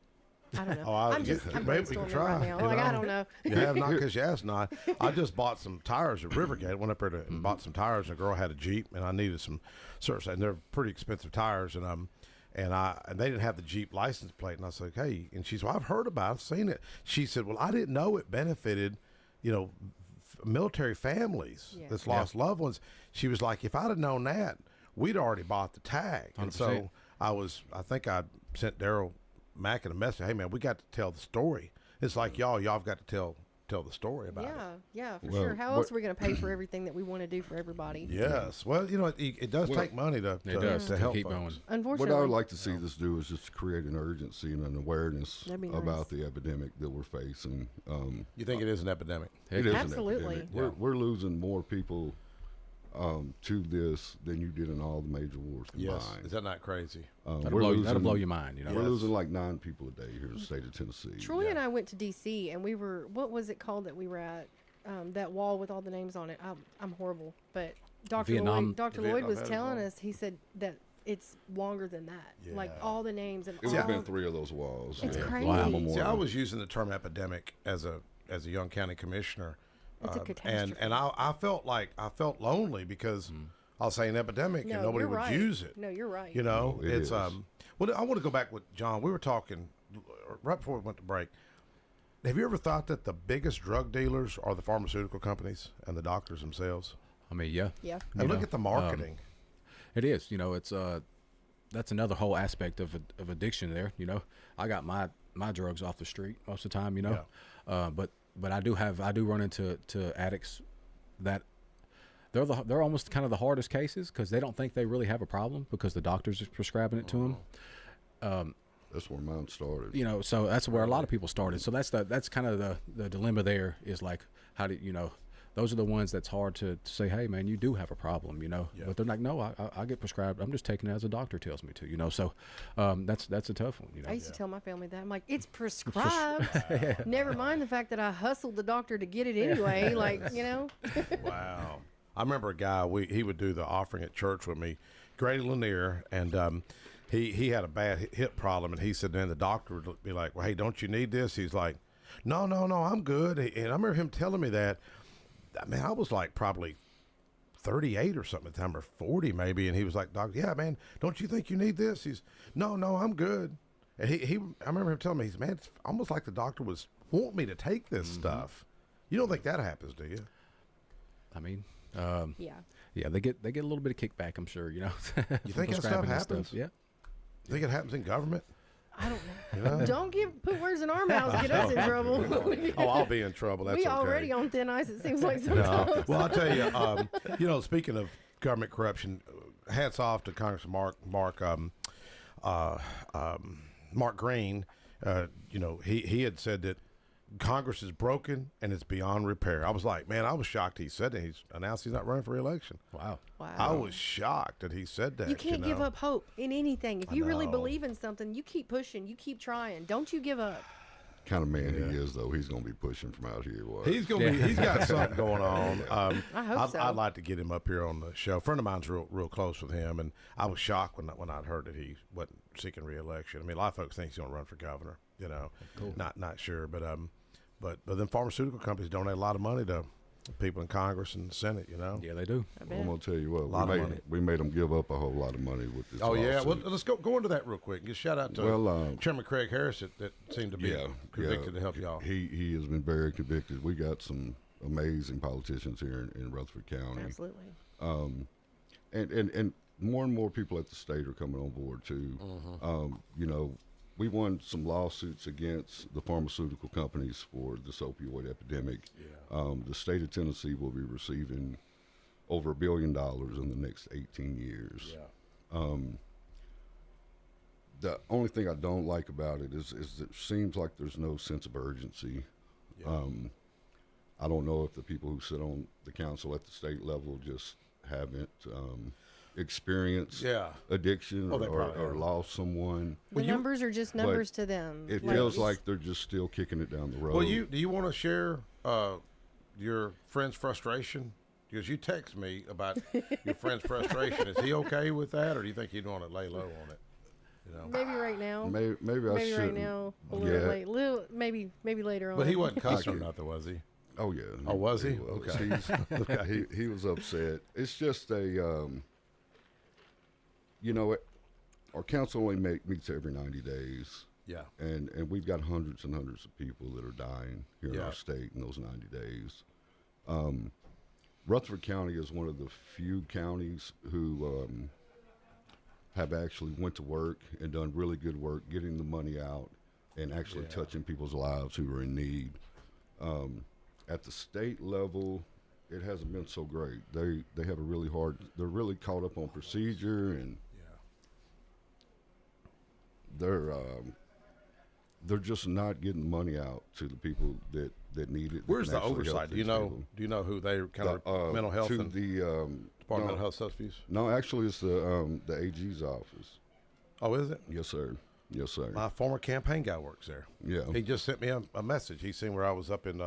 Speaker 12: I don't know.
Speaker 2: I'm
Speaker 12: maybe we can
Speaker 2: brainstorming
Speaker 12: try. Right now. I don't know.
Speaker 2: You have not because you asked not. I just bought some tires at Rivergate. Went up there and bought some tires. And a girl had a Jeep, and I needed some service. And they're pretty expensive tires. And they didn't have the Jeep license plate. And I said, hey. And she said, well, I've heard about it. I've seen it. She said, well, I didn't know it benefited, military families that's lost loved ones. She was like, if I'd have known that, we'd already bought the tag. 100%. And so I think I sent Daryl Mackin a message. Hey man, we got to tell the story. It's like y'all have got to tell the story about it.
Speaker 12: Yeah, for sure. How else are we going to pay for everything that we want to do for everybody?
Speaker 2: Yes. Well, it does take money to help
Speaker 13: keep
Speaker 2: folks.
Speaker 13: going.
Speaker 12: Unfortunately.
Speaker 15: What I would like to see this do is just create an urgency and an awareness about the epidemic that we're facing.
Speaker 2: You think it is an epidemic?
Speaker 15: It is
Speaker 12: Absolutely.
Speaker 15: an epidemic. We're losing more people to this than you did in all the major wars combined.
Speaker 2: Yes. Is that not crazy?
Speaker 13: That'll blow your mind.
Speaker 15: We're losing like 9 people a day here in the state of Tennessee.
Speaker 12: Troy and I went to D.C. and we were, what was it called that we were at? That wall with all the names on it. I'm horrible, but Dr.
Speaker 13: Vietnam.
Speaker 12: Lloyd was telling us. He said that it's longer than that.
Speaker 2: Yeah.
Speaker 12: Like all the names and
Speaker 15: It would have been 3 of those walls.
Speaker 12: It's crazy.
Speaker 15: Wow.
Speaker 2: See, I was using the term epidemic as a young county commissioner.
Speaker 12: It's a catastrophe.
Speaker 2: And I felt lonely because I was saying epidemic
Speaker 12: No,
Speaker 2: and nobody
Speaker 12: you're
Speaker 2: would
Speaker 12: right.
Speaker 2: use it.
Speaker 12: No, you're right.
Speaker 2: You know,
Speaker 15: No, it
Speaker 2: it's
Speaker 15: is.
Speaker 2: Well, I want to go back with John. We were talking right before we went to break. Have you ever thought that the biggest drug dealers are the pharmaceutical companies and the doctors themselves?
Speaker 13: I mean, yeah.
Speaker 12: Yeah.
Speaker 2: And look at the marketing.
Speaker 13: It is. You know, it's that's another whole aspect of addiction there. You know, I got my drugs off the street most of the time. You know, but I do run into addicts that they're almost kind of the hardest cases because they don't think they really have a problem because the doctors are prescribing it to them.
Speaker 15: That's where mine started.
Speaker 13: You know, so that's where a lot of people started. So that's kind of the dilemma there is like, how do you know, those are the ones that's hard to say, hey man, you do have a problem, you know, but they're like, no, I get prescribed. I'm just taking it as a doctor tells me to, you know? So, that's a tough one, you know?
Speaker 12: I used to tell my family that. I'm like, it's prescribed. Never mind the fact that I hustled the doctor to get it anyway. Like, you know?
Speaker 2: Wow. I remember a guy, he would do the offering at church with me, Grady Lanier, and he had a bad hip problem, and he said, then the doctor would be like, well, hey, don't you need this? He's like, no, I'm good. And I remember him telling me that. I mean, I was like probably 38 or something at the time, or 40 maybe, and he was like, Doc, yeah, man, don't you think you need this? He's, no, I'm good. And I remember him telling me, he's, man, it's almost like the doctor was wanting me to take this stuff. You don't think that happens, do you?
Speaker 13: I mean,
Speaker 12: yeah,
Speaker 13: they get a little bit of kickback, I'm sure, you know.
Speaker 2: You think that stuff happens?
Speaker 13: Yeah.
Speaker 2: You think it happens in government?
Speaker 12: I don't know.
Speaker 2: You know?
Speaker 12: Don't put words in our mouths. Get us in trouble.
Speaker 2: Oh, I'll be in trouble. That's
Speaker 12: we
Speaker 2: okay.
Speaker 12: already on thin ice. It seems like sometimes.
Speaker 2: No. Well, I'll tell you. You know, speaking of government corruption, hats off to Congressman Mark Green. You know, he had said that Congress is broken and it's beyond repair. I was like, man, I was shocked he said that. He's announced he's not running for re-election.
Speaker 13: Wow.
Speaker 2: I was shocked that he said that.
Speaker 12: You can't give up hope in anything. If
Speaker 2: I
Speaker 12: you really
Speaker 2: know.
Speaker 12: believe in something, you keep pushing. You keep trying. Don't you give up.
Speaker 15: Kind of man he is, though. He's going to be pushing from out here. What?
Speaker 2: He's gonna be. He's got something going on.
Speaker 12: I hope so.
Speaker 2: I'd like to get him up here on the show. A friend of mine's real close with him, and I was shocked when I'd heard that he wasn't seeking re-election. I mean, a lot of folks think he's going to run for governor. You know, not sure, but then pharmaceutical companies donate a lot of money to people in Congress and the Senate. You know.
Speaker 13: Yeah, they do.
Speaker 15: I'm going to tell you what.
Speaker 2: A lot of money.
Speaker 15: We made them give up a whole lot of money with this.
Speaker 2: Oh yeah. Well,
Speaker 15: lawsuit.
Speaker 2: let's go into that real quick. Just shout out to Chairman Craig Harris that seemed to be convicted to help y'all.
Speaker 15: He has been very convicted. We got some amazing politicians here in Rutherford County.
Speaker 12: Absolutely.
Speaker 15: And more and more people at the state are coming on board too. You know, we won some lawsuits against the pharmaceutical companies for this opioid epidemic. The state of Tennessee will be receiving over $1 billion in the next 18 years. The only thing I don't like about it is it seems like there's no sense of urgency. I don't know if the people who sit on the council at the state level just haven't experienced addiction or lost someone.
Speaker 12: The numbers are just numbers to them.
Speaker 15: It feels like they're just still kicking it down the road.
Speaker 2: Well, do you want to share your friend's frustration? Because you text me about your friend's frustration. Is he okay with that, or do you think he'd want to lay low on it? You know?
Speaker 12: Maybe right now.
Speaker 15: Maybe
Speaker 12: right now. A little late. Maybe later on.
Speaker 2: But he wasn't cussing or nothing, was he?
Speaker 15: Oh yeah.
Speaker 2: Oh, was he?
Speaker 15: Was.
Speaker 2: Okay.
Speaker 15: He was upset. It's just a you know, our council only meets every 90 days.
Speaker 2: Yeah.
Speaker 15: And we've got hundreds and hundreds of people that are dying here in our state in those 90 days. Rutherford County is one of the few counties who have actually went to work and done really good work getting the money out and actually touching people's lives who are in need. At the state level, it hasn't been so great. They have a really hard. They're really caught up on procedure, and they're just not getting money out to the people that need it.
Speaker 2: Where's the oversight? Do you know who they kind of mental health and
Speaker 15: the
Speaker 2: Department of Mental Health Subsidies?
Speaker 15: No, actually, it's the AG's office.
Speaker 2: Oh, is it?
Speaker 15: Yes, sir. Yes, sir.
Speaker 2: My former campaign guy works there.
Speaker 15: Yeah.
Speaker 2: He just sent me a message. He seen where I was up in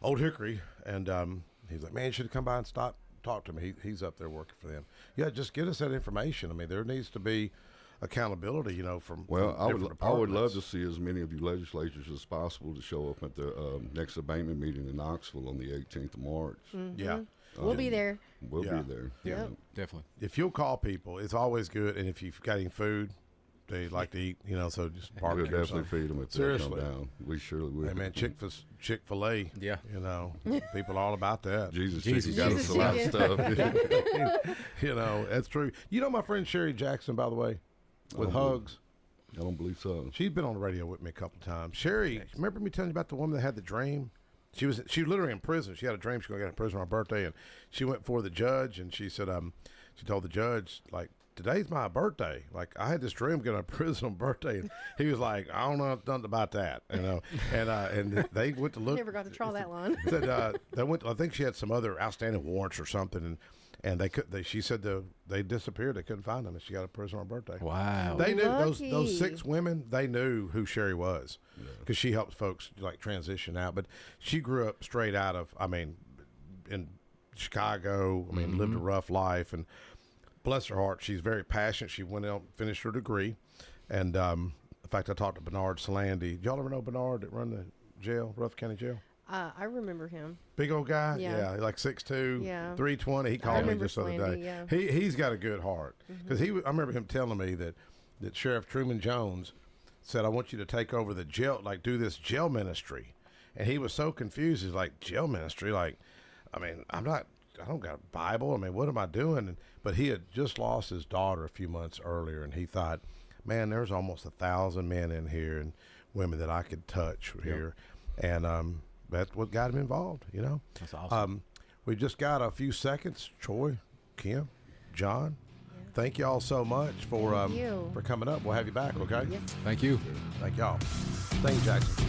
Speaker 2: Old Hickory, and he's like, man, you should come by and stop talk to him. He's up there working for them. Yeah, just get us that information. I mean, there needs to be accountability, from
Speaker 15: I would love to see as many of you legislators as possible to show up at the next abatement meeting in Knoxville on the 18th of March.
Speaker 12: Mm-hmm.
Speaker 2: Yeah.
Speaker 12: We'll be there.
Speaker 15: We'll be there.
Speaker 12: Yeah.
Speaker 13: Definitely.
Speaker 2: If you'll call people, it's always good. And if you've got any food, they like to eat, so just barbecue.
Speaker 15: We'll definitely feed them if they come down. We surely will.
Speaker 2: Hey, man, Chick-fil-A.
Speaker 13: Yeah.
Speaker 2: People are all about that.
Speaker 15: Jesus Chicken got us a lot of stuff.
Speaker 2: That's true. My friend Sherry Jackson, by the way, with Hugs.
Speaker 15: I don't believe so.
Speaker 2: She's been on the radio with me a couple of times. Sherry, remember me telling you about the woman that had the dream? She was literally in prison. She had a dream she was going to get in prison on her birthday, and she went before the judge, and she said, she told the judge, like, today's my birthday. Like, I had this dream going to prison on birthday, and he was like, I don't know nothing about that, And they went to look.
Speaker 12: Never got to try that line.
Speaker 2: Said they went. I think she had some other outstanding warrants or something, and she said they disappeared. They couldn't find them, and she got a prison on her birthday.
Speaker 13: Wow.
Speaker 2: They knew those 6 women. They knew who Sherry was because she helped folks like transition out. But she grew up straight out of, in Chicago. Lived a rough life, and bless her heart, she's very passionate. She went out, finished her degree, and in fact, I talked to Bernard Salandy. Did y'all ever know Bernard that run the jail, Rutherford County Jail?
Speaker 12: I remember him.
Speaker 2: Big old guy,
Speaker 12: yeah,
Speaker 2: like 6'2",
Speaker 12: yeah,
Speaker 2: 320. He called me just the other
Speaker 12: Slandy,
Speaker 2: day.
Speaker 12: yeah.
Speaker 2: He's got a good heart because I remember him telling me that Sheriff Truman Jones said, "I want you to take over the jail, like do this jail ministry," and he was so confused. He's like, "Jail ministry? Like, I don't got a Bible. What am I doing?" But he had just lost his daughter a few months earlier, and he thought, "Man, there's almost 1,000 men in here and women that I could touch here," and that's what got him involved.
Speaker 13: That's awesome.
Speaker 2: We just got a few seconds. Troy, Kim, John, thank y'all so much for coming up. We'll have you back. Okay.
Speaker 12: Yes.
Speaker 13: Thank you.
Speaker 2: Thank y'all. Thank you, Jackson.